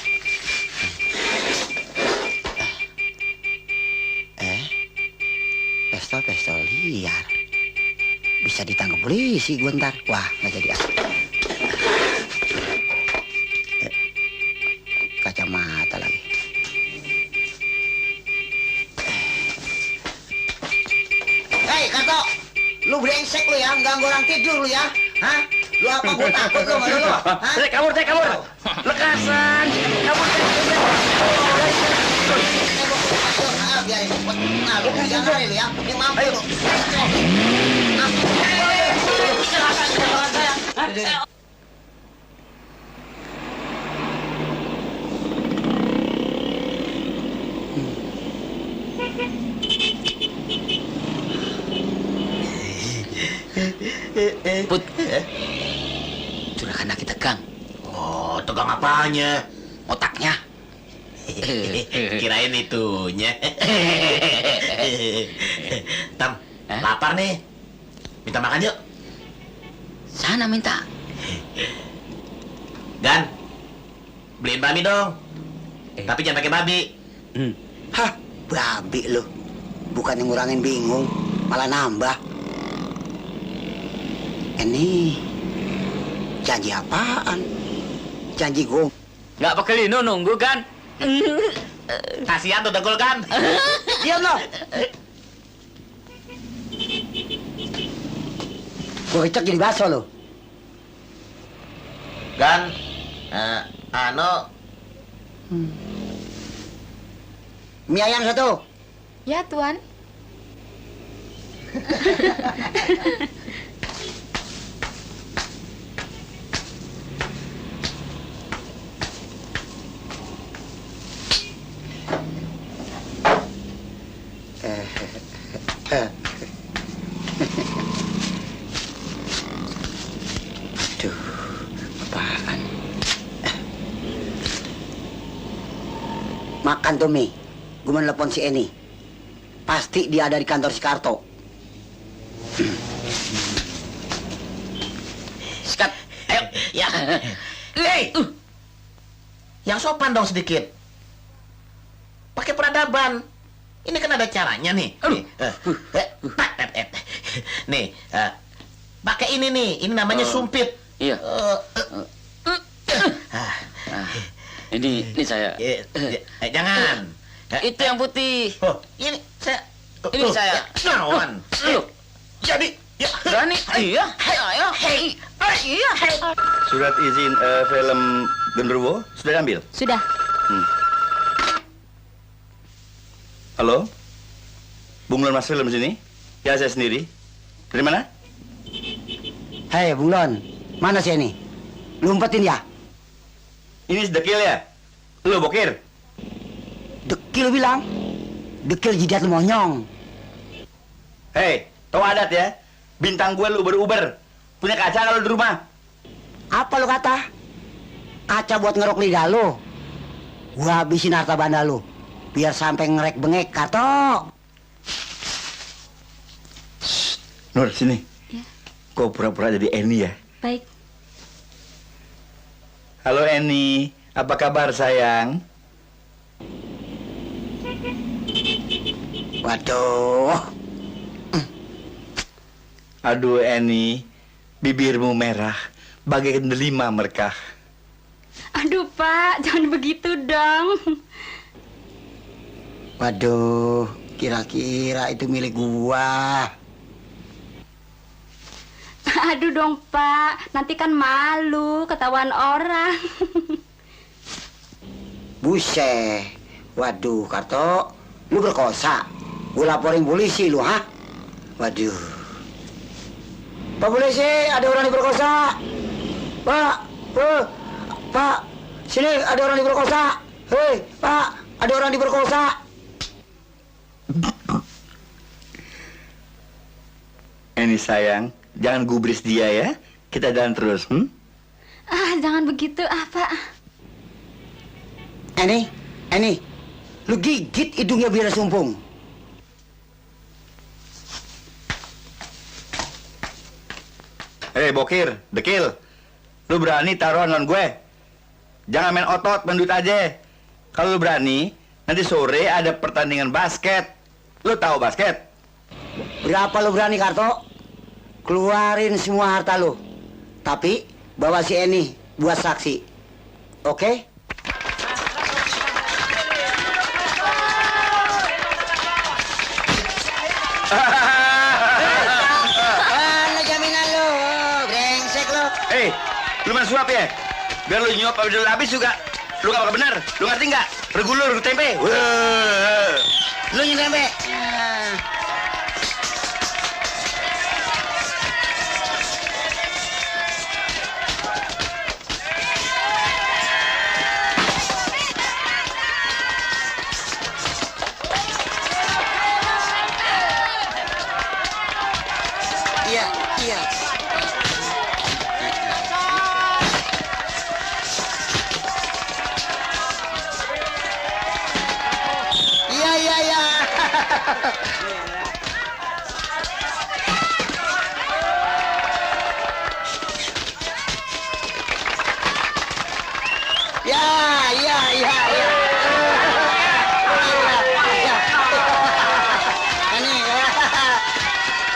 Pistol liar. Bisa ditangkap polisi gue ntar. Wah, nggak jadi. Kacamata lagi. Hei, Karto! Lu brengsek lu ya, ganggu orang tidur lu ya. Hah? Lu apa gua takut lu sama lu? Hah? Kabur. Lekasan. Kabur. Biarin. Nah, lu jangan lu ya. Ini mampu lu. Put, juragan lagi tegang. Oh, tegang apanya? Otaknya. Kirain itunya. Tam, lapar nih. Minta makan yuk. Sana minta. Gan, beliin babi dong. Tapi jangan pakai babi. Hah, babi lu. Bukan yang ngurangin bingung, malah nambah. Ini janji apaan? Janji gue. Nggak pakai lino nunggu kan? Kasihan tuh dengkul kan? Diam lo. Gue kecek jadi baso lo. Gan, mie ayam satu. Ya, Tuan. Aduh, apaan? Makan tuh, Mi. Gue mau telepon si Eni. Pasti dia ada di kantor si Karto. Sikat, ayo, ya. Hei, yang sopan dong sedikit. Pakai peradaban. Ini kan ada caranya nih. Nih, pakai ini nih. Ini namanya sumpit. Iya. Ini saya. Jangan. Itu yang putih. Oh, ini saya. Ini saya. Nawan. Jadi, ya. Berani? Iya. Ayo. Iya. Surat izin film Genderuwo sudah diambil? Sudah. Halo? Bung Lon Mas Film sini? Ya, saya sendiri. Dari mana? Hei, Bung Lon. Mana si Eni? Lu umpetin ya? Ini sedekil ya? Lu bokir? Dekil bilang. Dekil jidat lu monyong. Hei, tau adat ya? Bintang gue lu beruber. Punya kaca kalau di rumah. Apa lu kata? Kaca buat ngerok lidah lu. Gua habisin harta banda lu. Biar sampai ngerek bengek, Karto. Nur, sini. Ya. Kau pura-pura jadi Eni ya? Baik. Halo Eni, apa kabar sayang? Waduh. Aduh Eni, bibirmu merah, bagaikan delima merkah. Aduh, Pak, jangan begitu dong. Waduh, kira-kira itu milik gua. Aduh dong Pak, nanti kan malu ketahuan orang. Buset. Waduh, Karto, lu berkosa. Gue laporin polisi lu, ha? Waduh. Pak polisi, ada orang diperkosa. Pak, Pak, sini ada orang diperkosa. Hei, Pak, ada orang diperkosa. Ini sayang, jangan gubris dia ya. Kita jalan terus, Jangan begitu, Pak. Ini, lu gigit hidungnya biar sumpung. Hei Bokir, dekil. Lu berani taruhan lawan gue? Jangan main otot, main duit aja. Kalau lu berani, nanti sore ada pertandingan basket. Lu tahu basket? Berapa lu berani, Karto? Keluarin semua harta lu. Tapi bawa si Eni buat saksi. Oke? Mana jaminan lu? Brengsek lu. Hei, lu main suap ya? Biar lu nyuap habis habis juga. Lu gak bakal bener. Lu ngerti nggak? Regulur tempe. Lu nyuap tempe. Iya. Ya. Ini,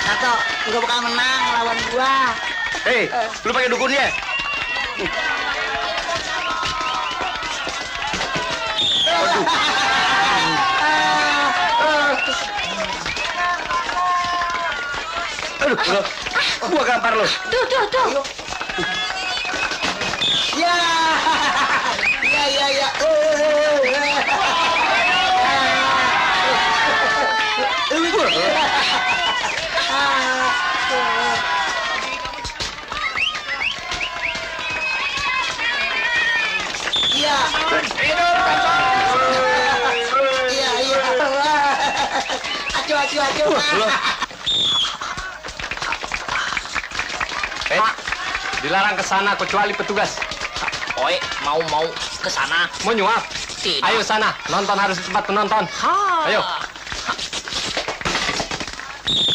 Karto, gua bakal menang lawan gua. Hei, lu pakai dukunnya? Aduh, gua gampar lu. Tuh. Ya. Acuh. Dilarang ke sana kecuali petugas. Oi, mau ke sana. Mau nyuap? Tidak. Ayo sana, nonton harus tempat penonton. Ayo.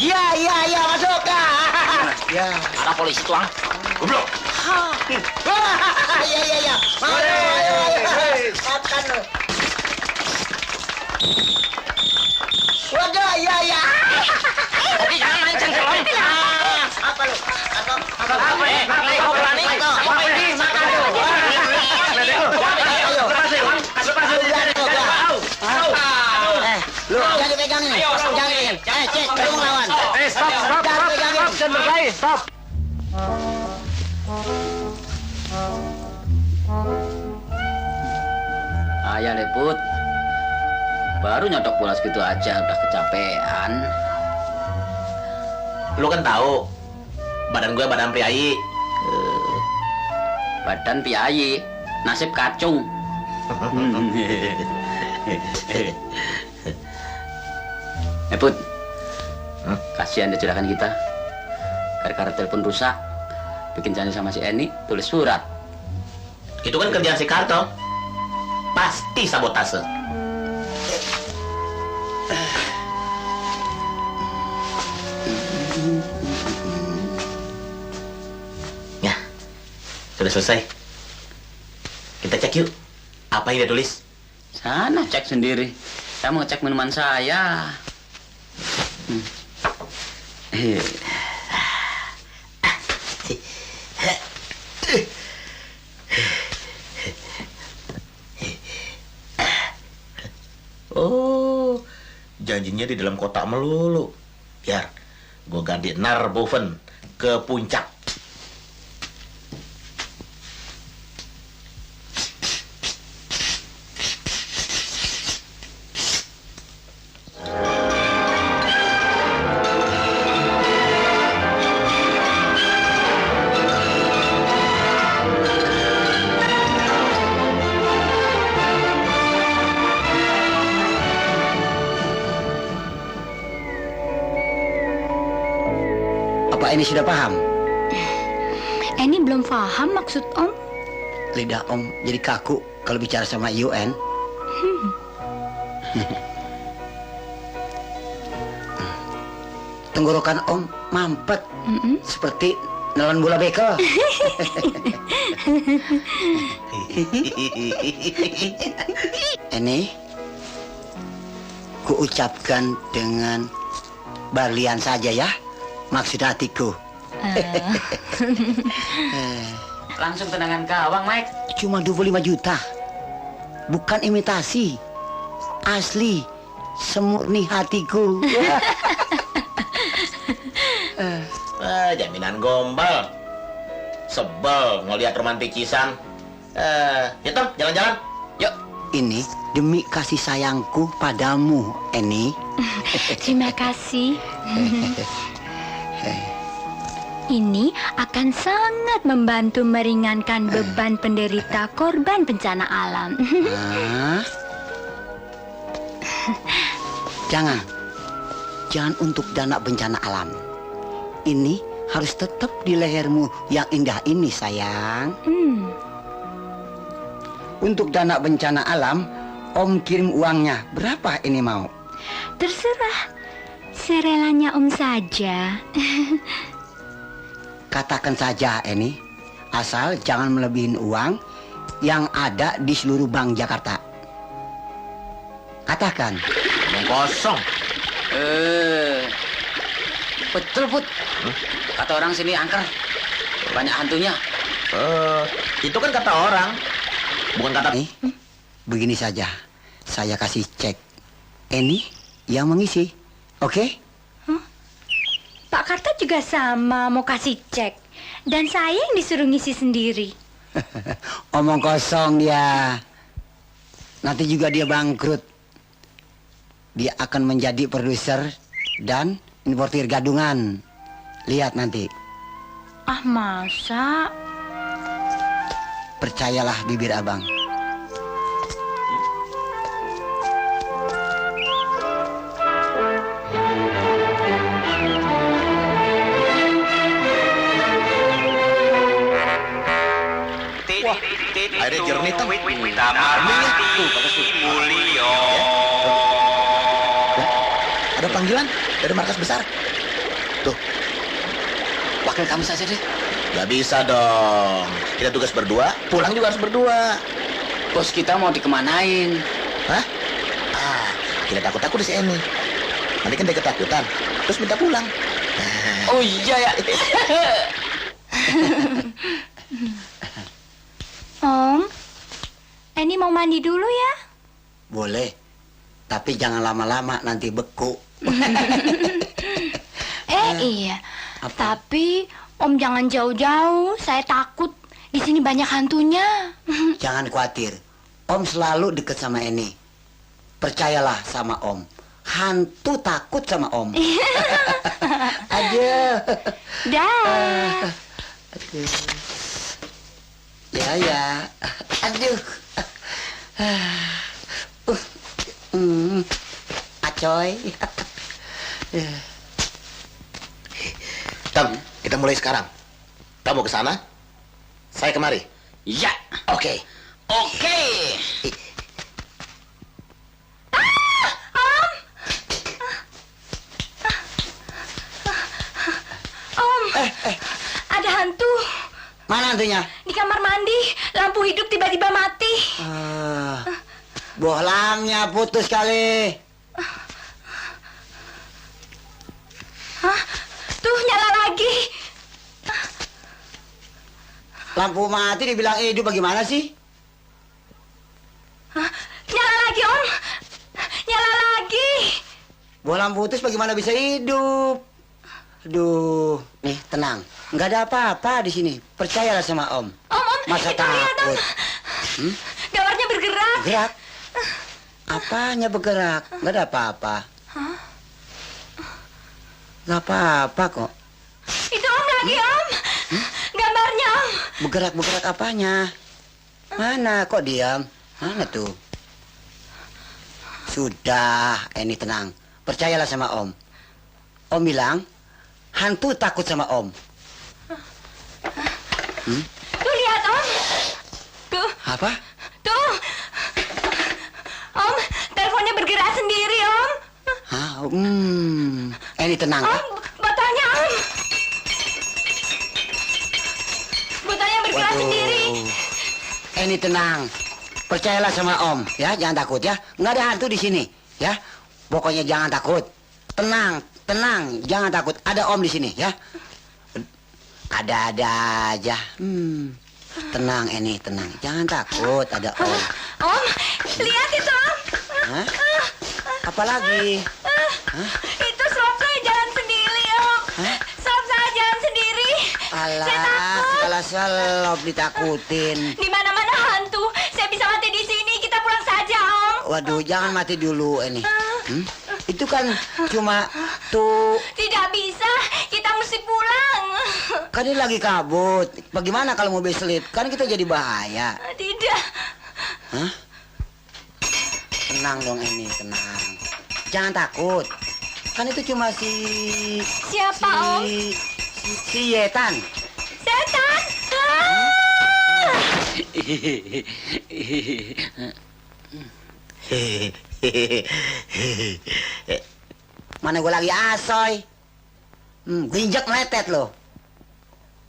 Iya, masuk. Ya. Ada polisi tuang. Goblok. Iya. Ayo. Makan lo. Waduh, iya. Oke, jangan main cengkelong. Apa lu? Kau berani? Kau ini makan lo. Lu jangan pegang ini. Jangan. Cek, lu ngelawan. Stop, jangan berkelahi, stop. Ayah Leput, baru nyodok bola segitu aja udah kecapean. Lu kan tahu, badan gue badan priayi. Badan piayi, nasib kacung. Leput, kasihan deh juragan kita. Gara-gara telepon rusak, bikin janji sama si Eni, tulis surat. Itu kan kerjaan si Karto. Pasti sabotase. Ya, sudah selesai. Kita cek yuk. Apa yang dia tulis? Sana cek sendiri. Saya mau ngecek minuman saya. Oh, janjinya di dalam kotak melulu. Biar gue ganti Narboven ke puncak. Apa ini sudah paham? Ini belum paham maksud Om. Lidah Om jadi kaku kalau bicara sama UN. Tenggorokan Om mampet seperti nelan bola bekel. Ini kuucapkan dengan berlian saja ya, maksud hatiku. Langsung tendangan gawang, Mike. Cuma 25 juta. Bukan imitasi. Asli. Semurni hatiku. Jaminan gombal. Sebel ngelihat romantikisan. Ya Tom, jalan-jalan. Yuk. Ini demi kasih sayangku padamu, Eni. Terima kasih. Ini akan sangat membantu meringankan beban penderita korban bencana alam. Jangan untuk dana bencana alam. Ini harus tetap di lehermu yang indah ini, sayang. Untuk dana bencana alam, Om kirim uangnya. Berapa ini mau? Terserah, serelanya Om saja. Katakan saja, Eni. Asal jangan melebihin uang yang ada di seluruh bank Jakarta. Katakan. Yang kosong. Betul, Put. Kata orang sini angker. Banyak hantunya. Itu kan kata orang. Bukan kata... Begini saja. Saya kasih cek. Eni yang mengisi. Oke? Pak Karta juga sama mau kasih cek. Dan saya yang disuruh ngisi sendiri. Omong kosong dia. Nanti juga dia bangkrut. Dia akan menjadi produser dan importir gadungan. Lihat nanti. Ah, masa? Percayalah bibir abang. Airnya jernih, Tom. Mulio. Ada panggilan dari markas besar. Tuh. Wakil kamu saja deh. Gak bisa dong. Kita tugas berdua, pulang juga harus berdua. Bos kita mau dikemanain? Hah? Kita takut-takut di sini. Nanti kan dia ketakutan, terus minta pulang. Oh iya ya. Om, ini mau mandi dulu ya? Boleh. Tapi jangan lama-lama, nanti beku. Iya. Tapi Om jangan jauh-jauh, saya takut. Di sini banyak hantunya. Jangan khawatir. Om selalu deket sama Eni. Percayalah sama Om. Hantu takut sama Om. Aja. Dah. Ya. Aduh. Acoy. Tom, kita mulai sekarang. Kamu ke sana, saya kemari. Ya. Oke. Om, ada hantu. Mana hantunya? Di kamar mandi, lampu hidup tiba-tiba mati. Bohlamnya putus kali. Hah? Tuh, nyala lagi. Lampu mati dibilang hidup bagaimana sih? Hah? Nyala lagi, Om. Nyala lagi. Bohlam putus bagaimana bisa hidup? Aduh, nih tenang. Nggak ada apa-apa di sini. Percayalah sama Om. Om, Masa itu lihat, Om. takut? Gambarnya bergerak. Gerak? Apanya bergerak? Nggak ada apa-apa. Hah? Nggak apa-apa kok. Itu Om lagi, Om. Gambarnya, Om. Bergerak apanya? Mana kok diam? Mana tuh? Sudah, ini tenang. Percayalah sama Om. Om bilang, hantu takut sama Om. Tuh lihat Om. Tuh. Apa? Tuh. Om, teleponnya bergerak sendiri Om. Hah? Ini tenang. Om, botolnya Om. Botolnya bergerak sendiri. Ini tenang. Percayalah sama Om, ya, jangan takut ya. Nggak ada hantu di sini, ya. Pokoknya jangan takut. Tenang, tenang, jangan takut. Ada Om di sini, ya. Ada-ada aja. Tenang, ini tenang. Jangan takut, ada Om. Om, lihat itu Om. Hah? Apa lagi? Itu sob saya jalan sendiri Om. Sob saya jalan sendiri. Alah, Saya takut. segala selop ditakutin. Di mana-mana hantu. Saya bisa mati di sini. Kita pulang saja Om. Waduh, jangan mati dulu ini. Itu kan cuma tuh. Tidak bisa. Kita mesti pulang. Kan ini lagi kabut. Bagaimana kalau mobil selip? Kan kita jadi bahaya. Tidak. Hah? Tenang dong ini, tenang. Jangan takut. Kan itu cuma Siapa Om? Si Yetan. Setan. Mana gue lagi asoy. Gue injek meletet loh.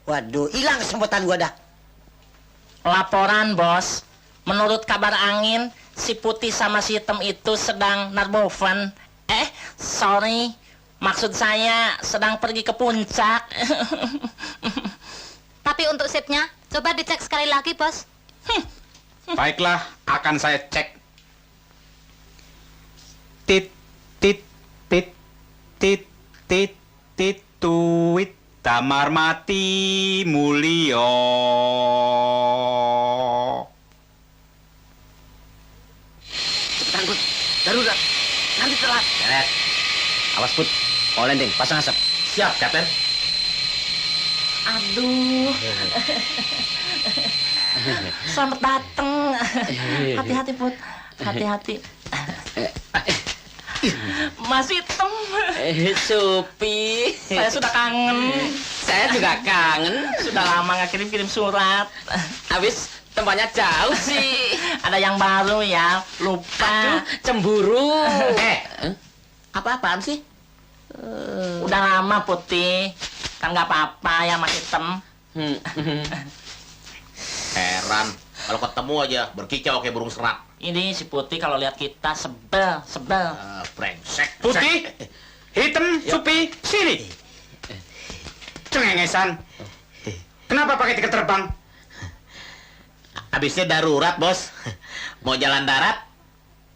Waduh, hilang kesempatan gue dah. Laporan, Bos. Menurut kabar angin, si putih sama si hitam itu sedang narboven. Sorry. Maksud saya sedang pergi ke puncak. Tapi untuk sipnya, coba dicek sekali lagi, Bos. Baiklah, akan saya cek. Tit, tit, tit, tit, tit, tit, tuit, damar mati mulio. Cepetan, Put. Darurat. Nanti telat. Beres. Awas, Put. Mau landing, pasang asap. Siap, Kapten. Aduh. Selamat datang. Hati-hati, Put. Hati-hati. Mas Hitam. Supi. Saya sudah kangen. Saya juga kangen. Sudah lama nggak kirim-kirim surat. Habis tempatnya jauh sih. Ada yang baru ya. Lupa. Aduh, cemburu. Apa-apaan sih? Udah lama Putih. Kan nggak apa-apa ya Mas Hitam. Heran. Kalau ketemu aja berkicau kayak burung serak. Ini si Putih kalau lihat kita sebel. Brengsek. Putih, hitam, Supi, sini. Cengengesan. Kenapa pakai tiket terbang? Habisnya darurat, Bos. Mau jalan darat,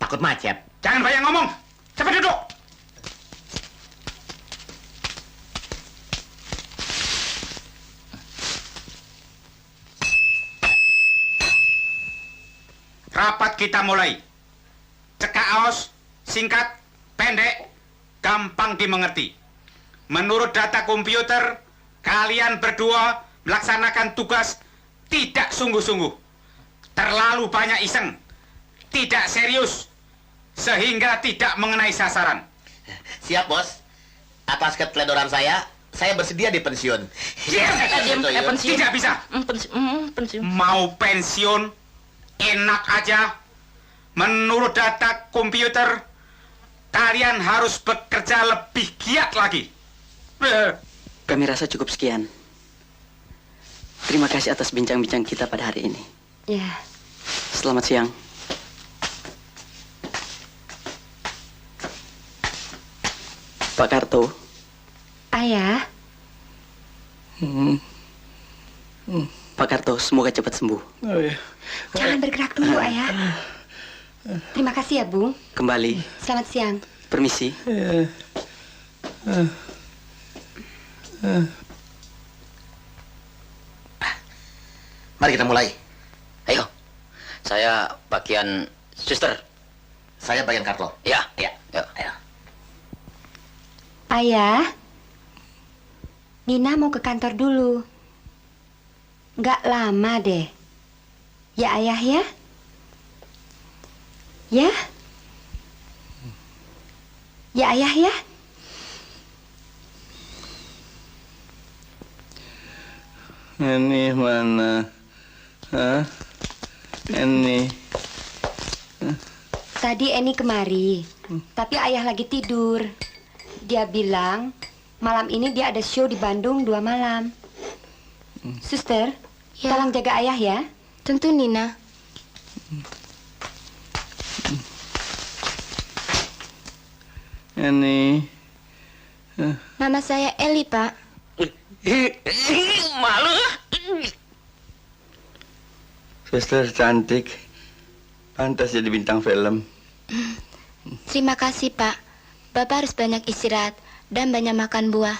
takut macet. Jangan banyak ngomong. Cepat duduk. Rapat kita mulai. Cekaos, singkat, pendek, gampang dimengerti. Menurut data komputer, kalian berdua melaksanakan tugas tidak sungguh-sungguh. Terlalu banyak iseng, tidak serius, sehingga tidak mengenai sasaran. Siap, Bos. Atas keteledoran saya bersedia dipensiun. Tidak bisa. Pensiun. Mau pensiun, enak aja. Menurut data komputer, kalian harus bekerja lebih giat lagi. Kami rasa cukup sekian. Terima kasih atas bincang-bincang kita pada hari ini. Ya. Selamat siang. Pak Karto. Ayah. Pak Karto, semoga cepat sembuh. Jangan bergerak dulu, Ayah. Terima kasih ya, Bung. Kembali. Selamat siang. Permisi. Mari kita mulai. Ayo. Saya bagian suster. Saya bagian Karlo. Ya, ya. Yuk, ayo. Ayah. Nina mau ke kantor dulu. Nggak lama deh. Ya, Ayah ya? Ya? Ya, Ayah ya? Ini mana? Hah? Ini. Tadi Eni kemari, tapi ayah lagi tidur. Dia bilang malam ini dia ada show di Bandung 2 malam. Suster, tolong jaga ayah ya. Tentu, Nina. Ini. Nama saya Eli, Pak. Malu. Suster cantik. Pantas jadi bintang film. Terima kasih, Pak. Bapak harus banyak istirahat dan banyak makan buah.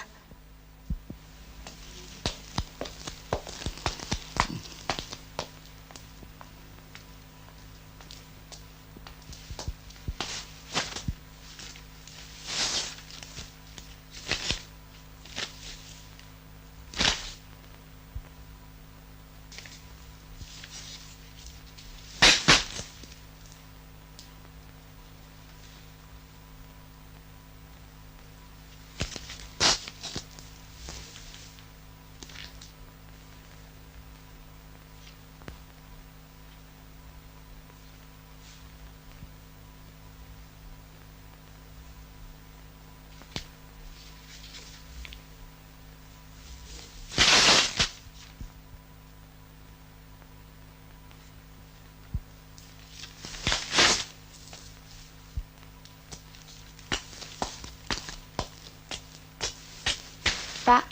Pak,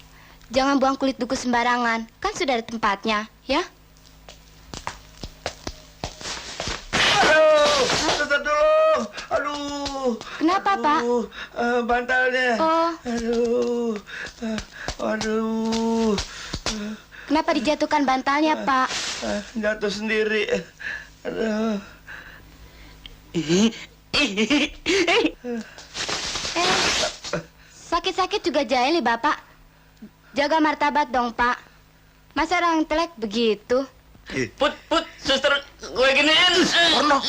jangan buang kulit duku sembarangan. Kan sudah ada tempatnya, ya? Aduh, suster tolong. Aduh. Kenapa, Pak? Bantalnya. Oh. Aduh. Aduh. Kenapa dijatuhkan bantalnya, Pak? Jatuh sendiri. Aduh. Sakit-sakit juga jahil, Bapak. Jaga martabat dong, Pak. Masa orang telek begitu? Put, suster, gue giniin. Porno.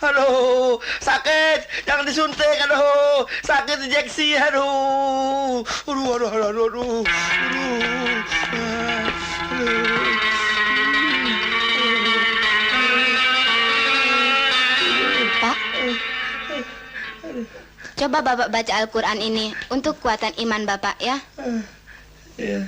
Aduh, sakit, jangan disuntik, aduh, sakit injeksi, aduh, aduh. Pak, coba Bapak baca Al-Quran ini untuk kekuatan iman Bapak, ya. Iya.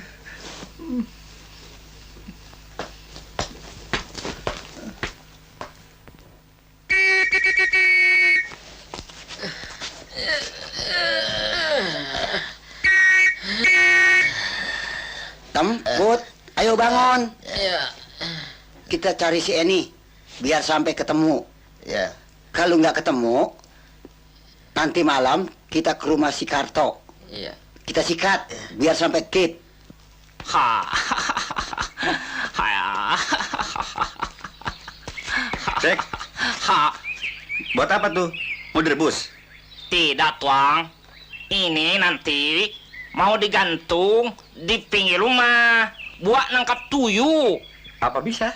Put, ayo bangun. Kita cari si Eni, biar sampai ketemu. Ya. Kalau nggak ketemu, nanti malam kita ke rumah si Karto. Iya. Kita sikat, biar sampai kit. Cek. Buat apa tuh? Mau direbus? Tidak, Tuang. Ini nanti mau digantung di pinggir rumah buat nangkap tuyul. Apa bisa?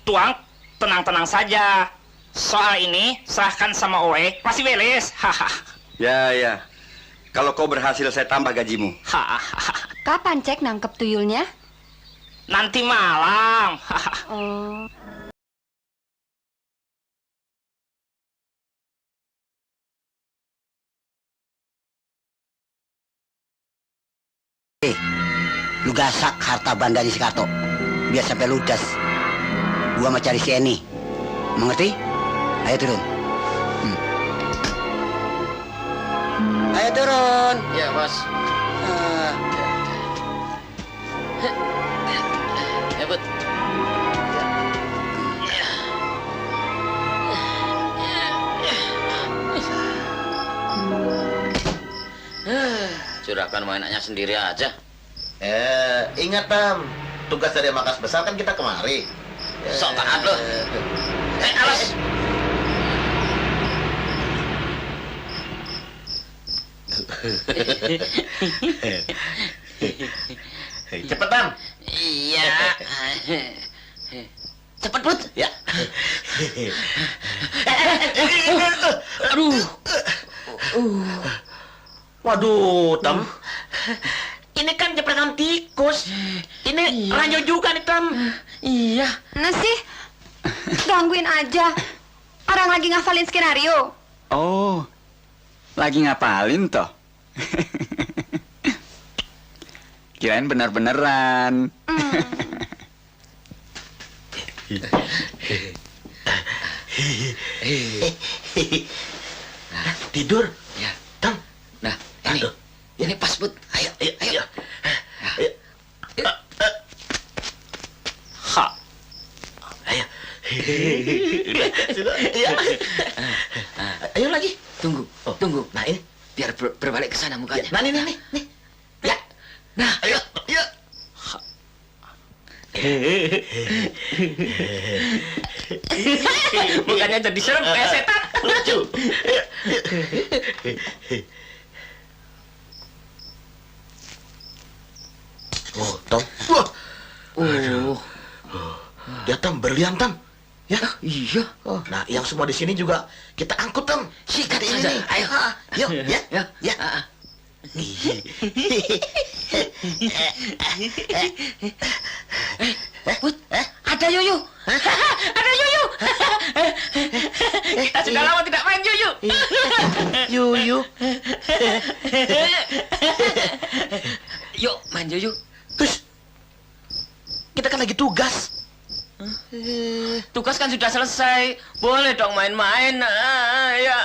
Tuang, tenang-tenang saja. Soal ini serahkan sama Oe, pasti beres. Ya. Kalau kau berhasil, saya tambah gajimu. Kapan cek nangkep tuyulnya? Nanti malam. Oh. Lu gasak harta bandanya si Karto, biar sampai ludas. Gua mau cari si Eni. Mengerti? Ayo turun. Ayo turun. Iya, Bos. Ya, Bud. Curahkan mainannya sendiri aja. Ingat, Tam. tugas dari markas besar kan kita kemari. Sok taat lo. Awas. Cepetan. Iya. Cepet, Put. Ya. Aduh. Waduh, Tam. Ini kan jepretan tikus. Ini ranjau juga nih, Tam. Iya. Nah sih, gangguin aja. Orang lagi ngafalin skenario. Oh, lagi ngapalin toh? Kirain bener-beneran. Tidur. Ya. Tam. Nah, ini pas, Put. Ayo. Ha. Ayo. Sudah. Ya. Ayo lagi. Tunggu. Nah, ini Biar berbalik ke sana mukanya. nah nih. Ya. Nah, Ayo. mukanya jadi serem kayak setan. Lucu. Oh, Tam. Wah. Dia Tam berlian, Tam. Ya? Iya. Oh, nah, yang semua di sini juga kita angkut, Tam. Sikat Ini saja. nih. Ayo. Yuk, ya. Put, ada Yuyu. Ada Yuyu. Kita sudah lama tidak main Yuyu. Yuyu. Yuk, main Yuyu. Terus, kita kan lagi tugas. Tugas kan sudah selesai. Boleh dong main-main. Ya.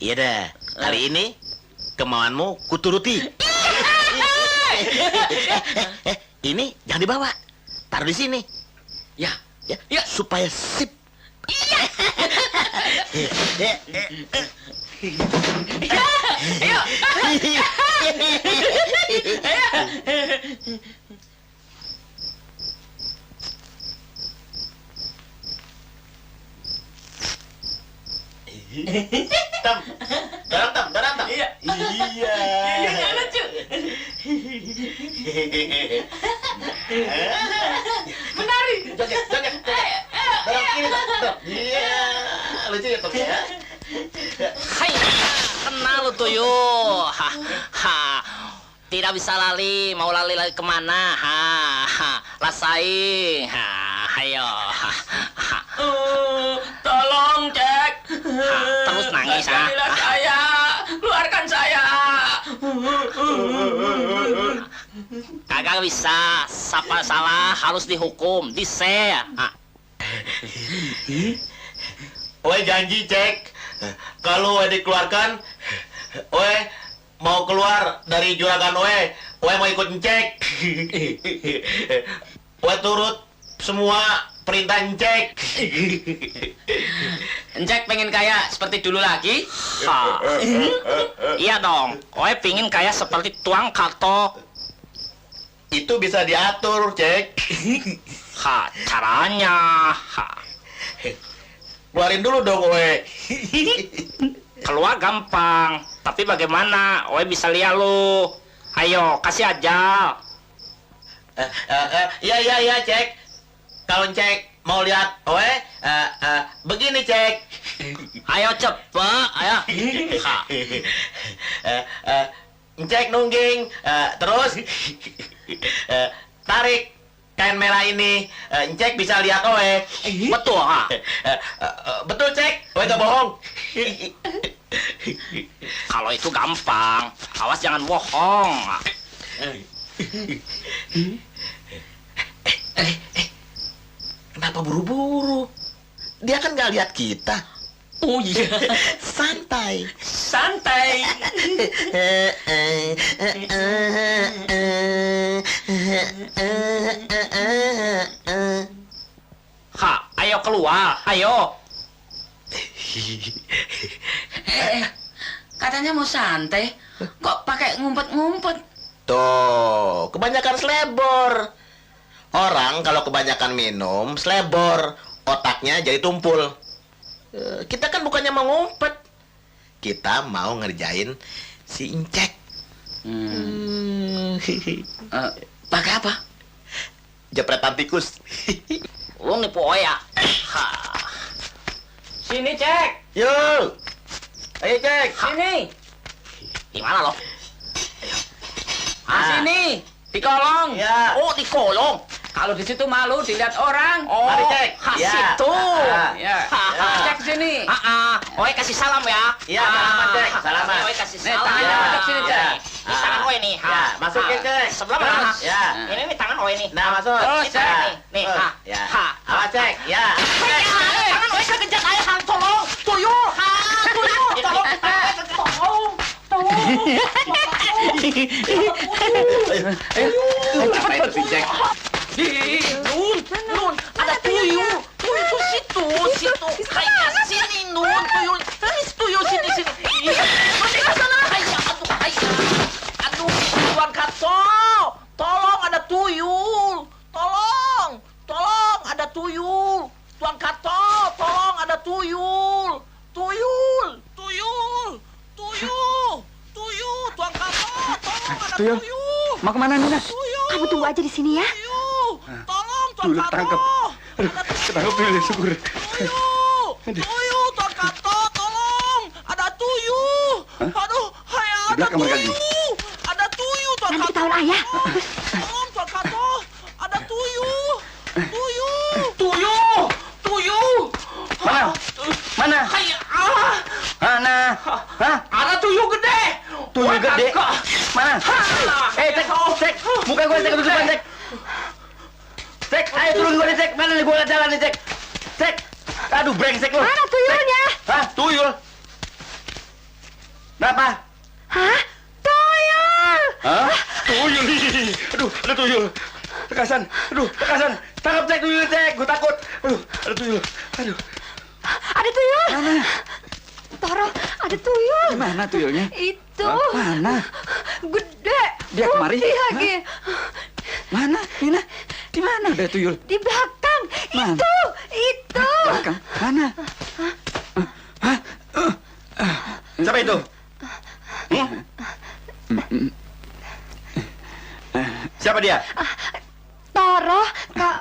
Iya dah. Kali ini kemauanmu kuturuti. Ini jangan dibawa. Taruh di sini. Ya. Supaya sip. Tam. Darang tam. Iya. Lucu. Menari. Joget. Darang kiri, Tam. Iya. Lucu ya, Tam ya. Hai, kenal lu tuh yo. Tidak bisa lali, mau lali kemana? Rasai. Ayo. Tolong, Cek. Terus nangis, Keluarkan saya. Keluarkan saya. Kagak bisa. Siapa salah harus dihukum, disel. Oe janji, Cek. Kalau Oe dikeluarkan, Oe mau keluar dari juragan Oe mau ikut Cek. Oe turut semua perintah Cek. Cek pengen kaya seperti dulu lagi? Iya dong. Oe pingin kaya seperti Tuang Karto. Itu bisa diatur, Cek. Caranya. Keluarin dulu dong, Oe. Keluar gampang, tapi bagaimana? Oe bisa lihat lu. Ayo, kasih aja. Iya, Cek. Kalau Cek mau lihat Oe, begini, Cek. Ayo cepet, ayo. Cek nungging, terus tarik kain merah ini. Cek bisa lihat Oe. Betul, Betul, Cek. Oe gak bohong. Kalau itu gampang, awas jangan bohong. Kenapa buru-buru? Dia kan gak lihat kita. Oh iya. Santai. Ayo keluar, ayo. Katanya mau santai. Kok pakai ngumpet-ngumpet? Tuh, kebanyakan selebor. Orang kalau kebanyakan minum, selebor, otaknya jadi tumpul. Kita kan bukannya mau ngumpet. Kita mau ngerjain si Incek. Pakai apa? Jepretan tikus. Lu nipu Oya. Sini, Cek. Yuk. Ayo, Cek. Sini. Di mana lo? Sini. Di kolong. Ya. Oh, di kolong. Kalau di situ malu dilihat orang. Oh, mari, Cek. Ya. Situ. Ya. Cek sini. Oe kasih salam ya. Iya, salaman, Cek. Salaman. Oe kasih Nih, salam. tangannya Cek masuk sini, sini, Cek. Cek. Ini tangan Oe nih. Ya, masukin, Cek. Sebelah mana? Ya. Ini tangan Oe nih. Nah, masuk. Terus, Cek. Ya. Nih. Ya. Apa, Cek? Ya. Tangan Oe kekejat ayah. Tolong. Tuyul. Tuyul. Tolong. Apa itu si Jack? Nun, ada tuyul. Tuyul tuh situ. Kayak sini, Nun. Tuyul. Tuyul sini. Aduh, Tuan Kato. Tolong, ada tuyul. Tolong, ada tuyul. Tuan Kato, tolong, ada tuyul. Tuyul. Tuan Kato, tolong, ada Tuyul. Mau kemana, Nina? Kamu tunggu aja di sini ya. Tolong, Tuan Tuyul Kato. tangkap. Aduh, ketangkap Tuyul, syukur. Tuyul, Tuan Kato, tolong. Ada tuyul. Aduh, hai, Di ada belakang mereka, Ji. tuyul. Ada tuyul, Tuan Nanti Kato. ketahuan ayah. Tolong, Tuan Kato. Ada tuyul. Mana? Hai, Mana? Hah? ada tuyul gede. Tuyul gede? Mana? Cek. Muka gue Cek, ketutupan Cek. Cek, ayo turun gue nih Cek. Mana nih gue jalan nih Cek. Cek. Aduh, brengsek lu. Mana tuyulnya? Hah? Tuyul? Kenapa? Hah? Tuyul! Hah? Tuyul. Aduh, ada tuyul. Tekasan. Tangkap Cek, tuyul Cek. Gue takut. Aduh, ada tuyul. Aduh. Ada tuyul! Mana? Toro, ada tuyul. Di mana tuyulnya? Itu. Mana? Gede. Dia kemari? Putih lagi. Mana, Nina? Di mana ada tuyul? Di belakang. Mana? Itu. Belakang. Mana? Siapa itu? Siapa dia? Toro,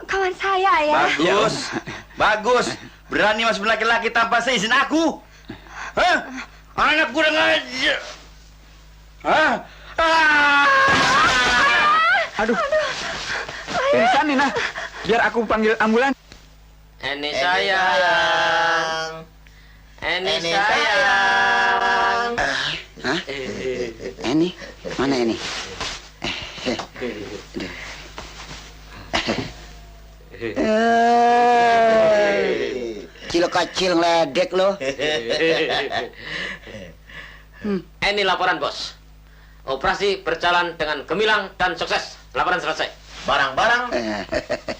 kawan saya ya. Bagus. Berani masuk laki-laki tanpa seizin aku? Hah? Anak kurang aja. Hah? Aduh. Pingsan, Nina. Biar aku panggil ambulan. Ini sayang. Hah? Ini? Mana ini? Kecil ngeledek lo. Ini laporan, Bos. Operasi berjalan dengan gemilang dan sukses. Laporan selesai. Barang-barang,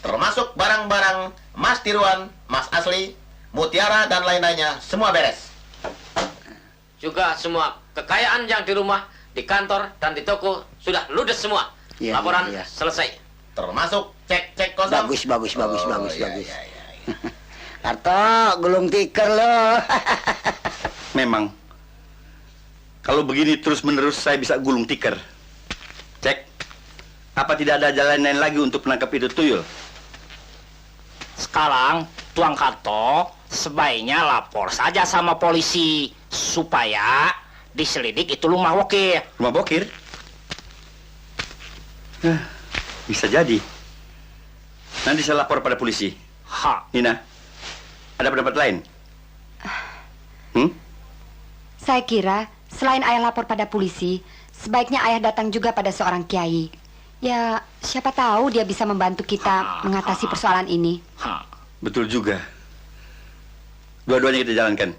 termasuk barang-barang Mas Tiruan, Mas Asli, Mutiara, dan lain-lainnya, semua beres. Juga semua kekayaan yang di rumah, di kantor, dan di toko sudah ludes semua. Iya, Laporan iya. selesai. Termasuk cek kosong. Bagus. Karto, gulung tikar lo. Memang. Kalau begini terus-menerus saya bisa gulung tikar. Cek. Apa tidak ada jalan lain lagi untuk menangkap itu tuyul? Sekarang Tuan Karto sebaiknya lapor saja sama polisi supaya diselidik itu rumah Bokir. Rumah Bokir? Bisa jadi. Nanti saya lapor pada polisi. Nina, ada pendapat lain? Saya kira selain ayah lapor pada polisi, sebaiknya ayah datang juga pada seorang kiai. Ya, siapa tahu dia bisa membantu kita mengatasi persoalan ini. Betul juga. Dua-duanya kita jalankan.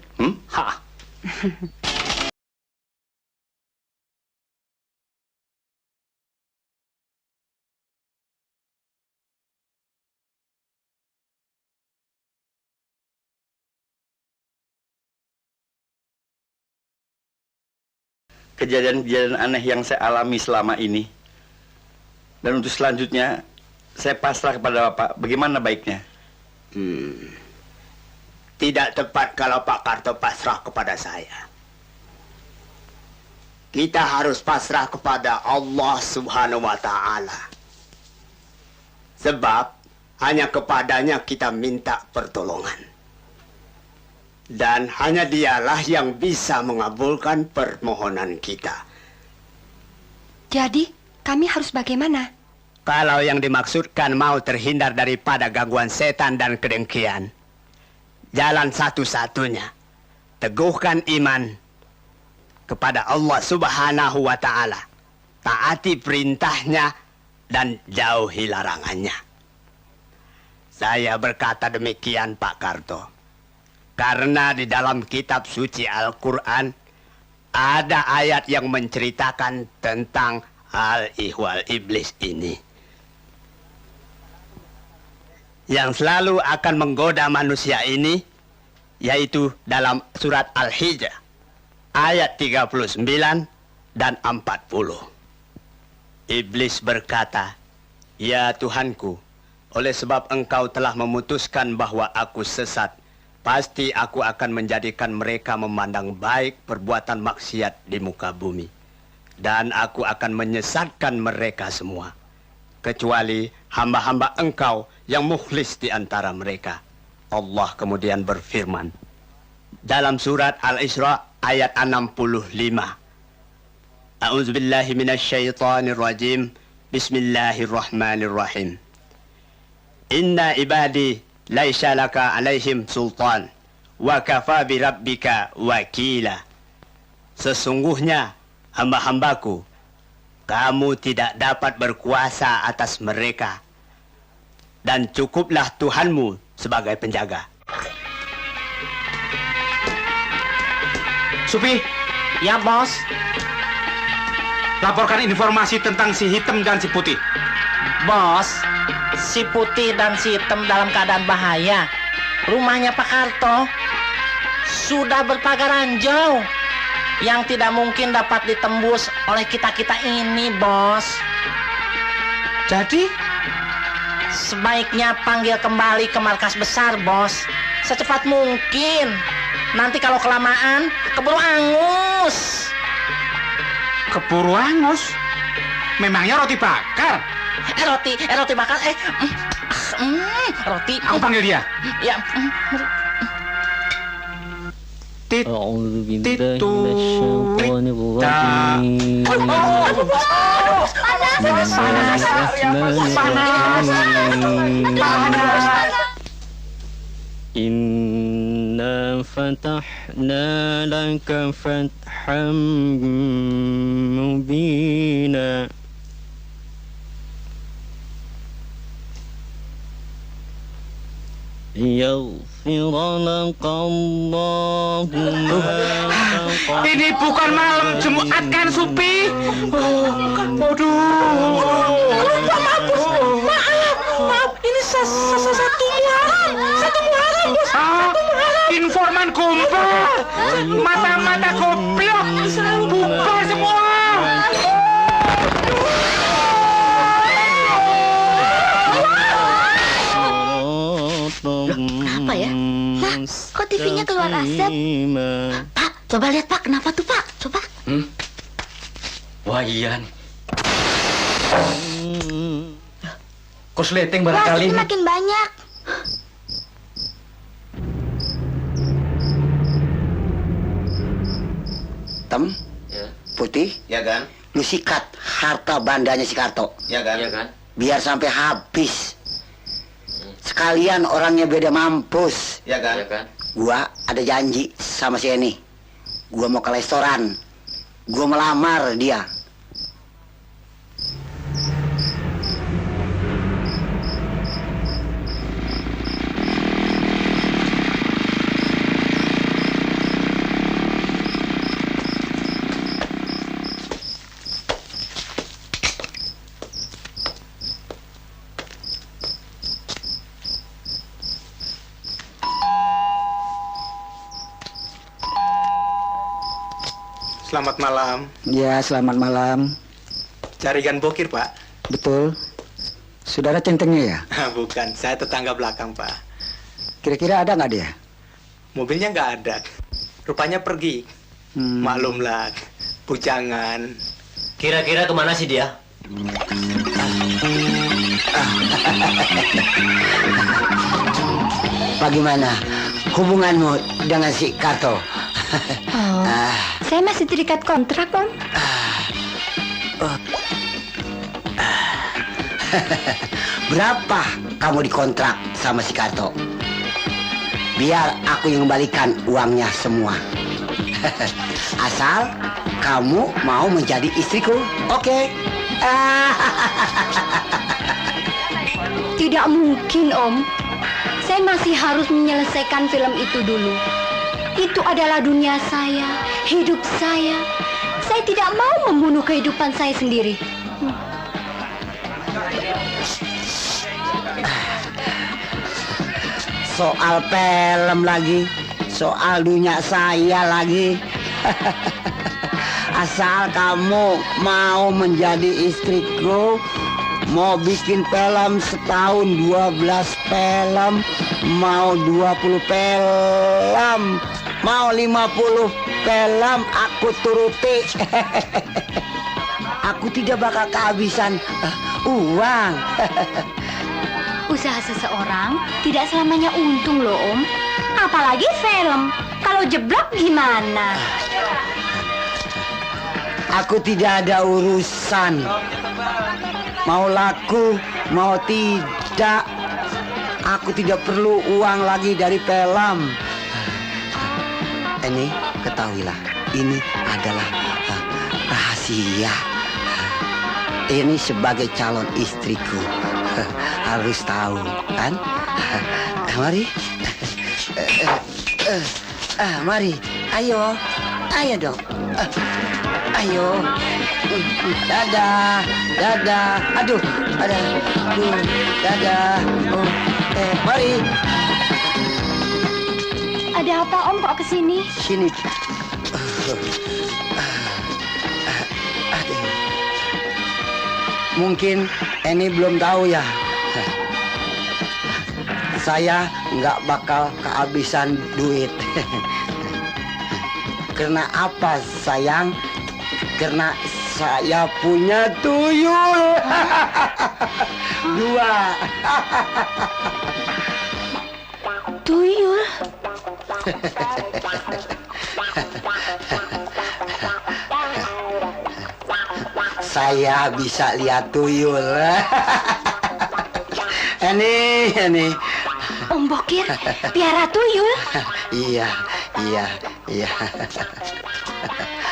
Kejadian-kejadian aneh yang saya alami selama ini. Dan untuk selanjutnya, saya pasrah kepada Bapak. Bagaimana baiknya? Tidak tepat kalau Pak Karto pasrah kepada saya. Kita harus pasrah kepada Allah Subhanahu wa Ta'ala. Sebab hanya kepadanya kita minta pertolongan. Dan hanya dialah yang bisa mengabulkan permohonan kita. Jadi, kami harus bagaimana? Kalau yang dimaksudkan mau terhindar daripada gangguan setan dan kedengkian, jalan satu-satunya, teguhkan iman kepada Allah Subhanahu wa Ta'ala, taati perintahnya dan jauhi larangannya. Saya berkata demikian, Pak Karto, karena di dalam kitab suci Al-Quran ada ayat yang menceritakan tentang hal ihwal iblis ini, yang selalu akan menggoda manusia ini, yaitu dalam surat Al-Hijr ayat 39 dan 40. Iblis berkata, "Ya Tuhanku, oleh sebab engkau telah memutuskan bahwa aku sesat, pasti aku akan menjadikan mereka memandang baik perbuatan maksiat di muka bumi. Dan aku akan menyesatkan mereka semua, kecuali hamba-hamba engkau yang mukhlis di antara mereka." Allah kemudian berfirman dalam surat Al-Isra ayat 65. A'udzubillahi minasyaitonirrajim. Bismillahirrahmanirrahim. Inna ibadi laisa laka alaihim sultan wa kafa bi rabbika wakila. Sesungguhnya hamba-hambaku, kamu tidak dapat berkuasa atas mereka, dan cukuplah Tuhanmu sebagai penjaga. Supi. Ya, Bos. Laporkan informasi tentang si hitam dan si putih. Bos, si putih dan si hitam dalam keadaan bahaya. Rumahnya Pak Karto sudah berpagar ranjau yang tidak mungkin dapat ditembus oleh kita-kita ini, Bos. Jadi? Sebaiknya panggil kembali ke markas besar, Bos. Secepat mungkin. Nanti kalau kelamaan, keburu angus. Keburu angus? Memangnya roti bakar? Roti bakar, roti. Aku panggil dia. Ya. Inna fatahna laka fatham mubina. Yaghfir laka Allahu ma. Ini bukan malam Jumat kan, Supi? Waduh. Maaf. Ini satu Muharram, Bos. Informan kumpul. Mata-mata goblok. Bubar semua. Apa ya? Lah, kok TV-nya keluar asap? Pak, coba lihat Pak, kenapa tuh Pak? Coba. Wah iya nih. Kosleting barangkali. Wah, makin banyak. Tem, Putih, Ya kan? lu sikat harta bandanya si Karto. Ya kan? Ya kan? Biar sampai habis. Sekalian orangnya beda mampus. Ya kan? Ya kan? Gua ada janji sama si Eni. Gua mau ke restoran. Gua melamar dia. Selamat malam. Ya, selamat malam. Cari Gan Bokir, Pak. Betul. Saudara centengnya ya? Bukan, saya tetangga belakang, Pak. Kira-kira ada nggak dia? Mobilnya nggak ada. Rupanya pergi. Maklumlah, bujangan. Kira-kira kemana sih dia? Bagaimana hubunganmu dengan si Karto? Saya masih terikat kontrak, Om. Berapa kamu dikontrak sama si Karto? Biar aku yang kembalikan uangnya semua. Asal kamu mau menjadi istriku, oke? Tidak mungkin, Om. Saya masih harus menyelesaikan film itu dulu. Itu adalah dunia saya, hidup saya. Saya tidak mau membunuh kehidupan saya sendiri. Soal film lagi, soal dunia saya lagi. Asal kamu mau menjadi istriku, mau bikin film setahun 12 film, mau 20 film, mau 50 film, aku turuti. Aku tidak bakal kehabisan uang. Usaha seseorang tidak selamanya untung loh, Om. Apalagi film. Kalau jeblok gimana? Aku tidak ada urusan. Mau laku, mau tidak. Aku tidak perlu uang lagi dari film. Ini ketahuilah, ini adalah rahasia. Ini sebagai calon istriku. Harus tahu, kan? Mari. Mari. Ayo. Ayo dong. Ayo. Dadah. Dadah. Aduh. Aduh. Dadah. Oh. Mari. Ada apa, Om, kok kesini? Sini. Mungkin ini belum tahu ya. Saya nggak bakal kehabisan duit. Karena apa, sayang? Karena saya punya tuyul. 2. Tuyul? Saya bisa lihat tuyul. Ini. Om Bokir, piara tuyul? Iya.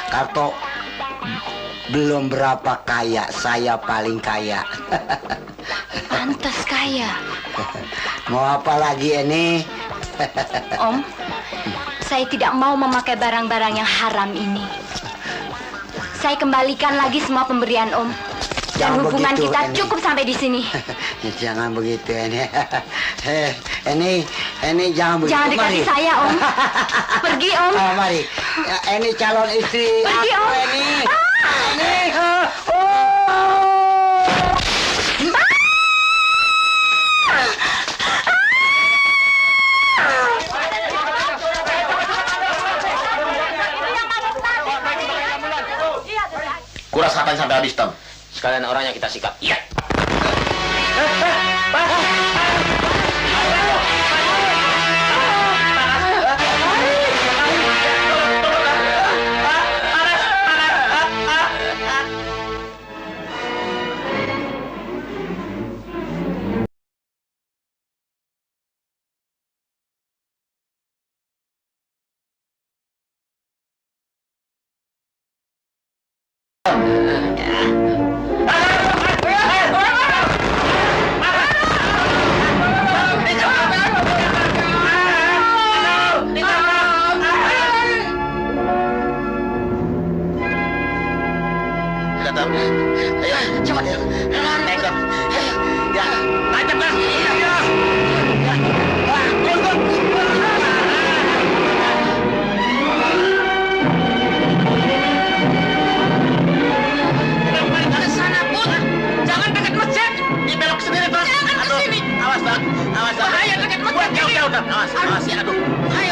Karto belum berapa kaya, saya paling kaya. Pantas kaya. Mau apa lagi ini? Om, saya tidak mau memakai barang-barang yang haram ini. Saya kembalikan lagi semua pemberian Om. Dan Jangan hubungan begitu, kita Eni. cukup sampai di sini. Jangan begitu ini. Ini jangan begitu. Jangan dekati Mari. saya, Om. Pergi, Om. Mari. Ini calon istri Pergi, aku, Om. Ini. Kuras kapan sampai habis, Tom? Sekalian orangnya kita sikat. Iya. udah, awas ya, aduh.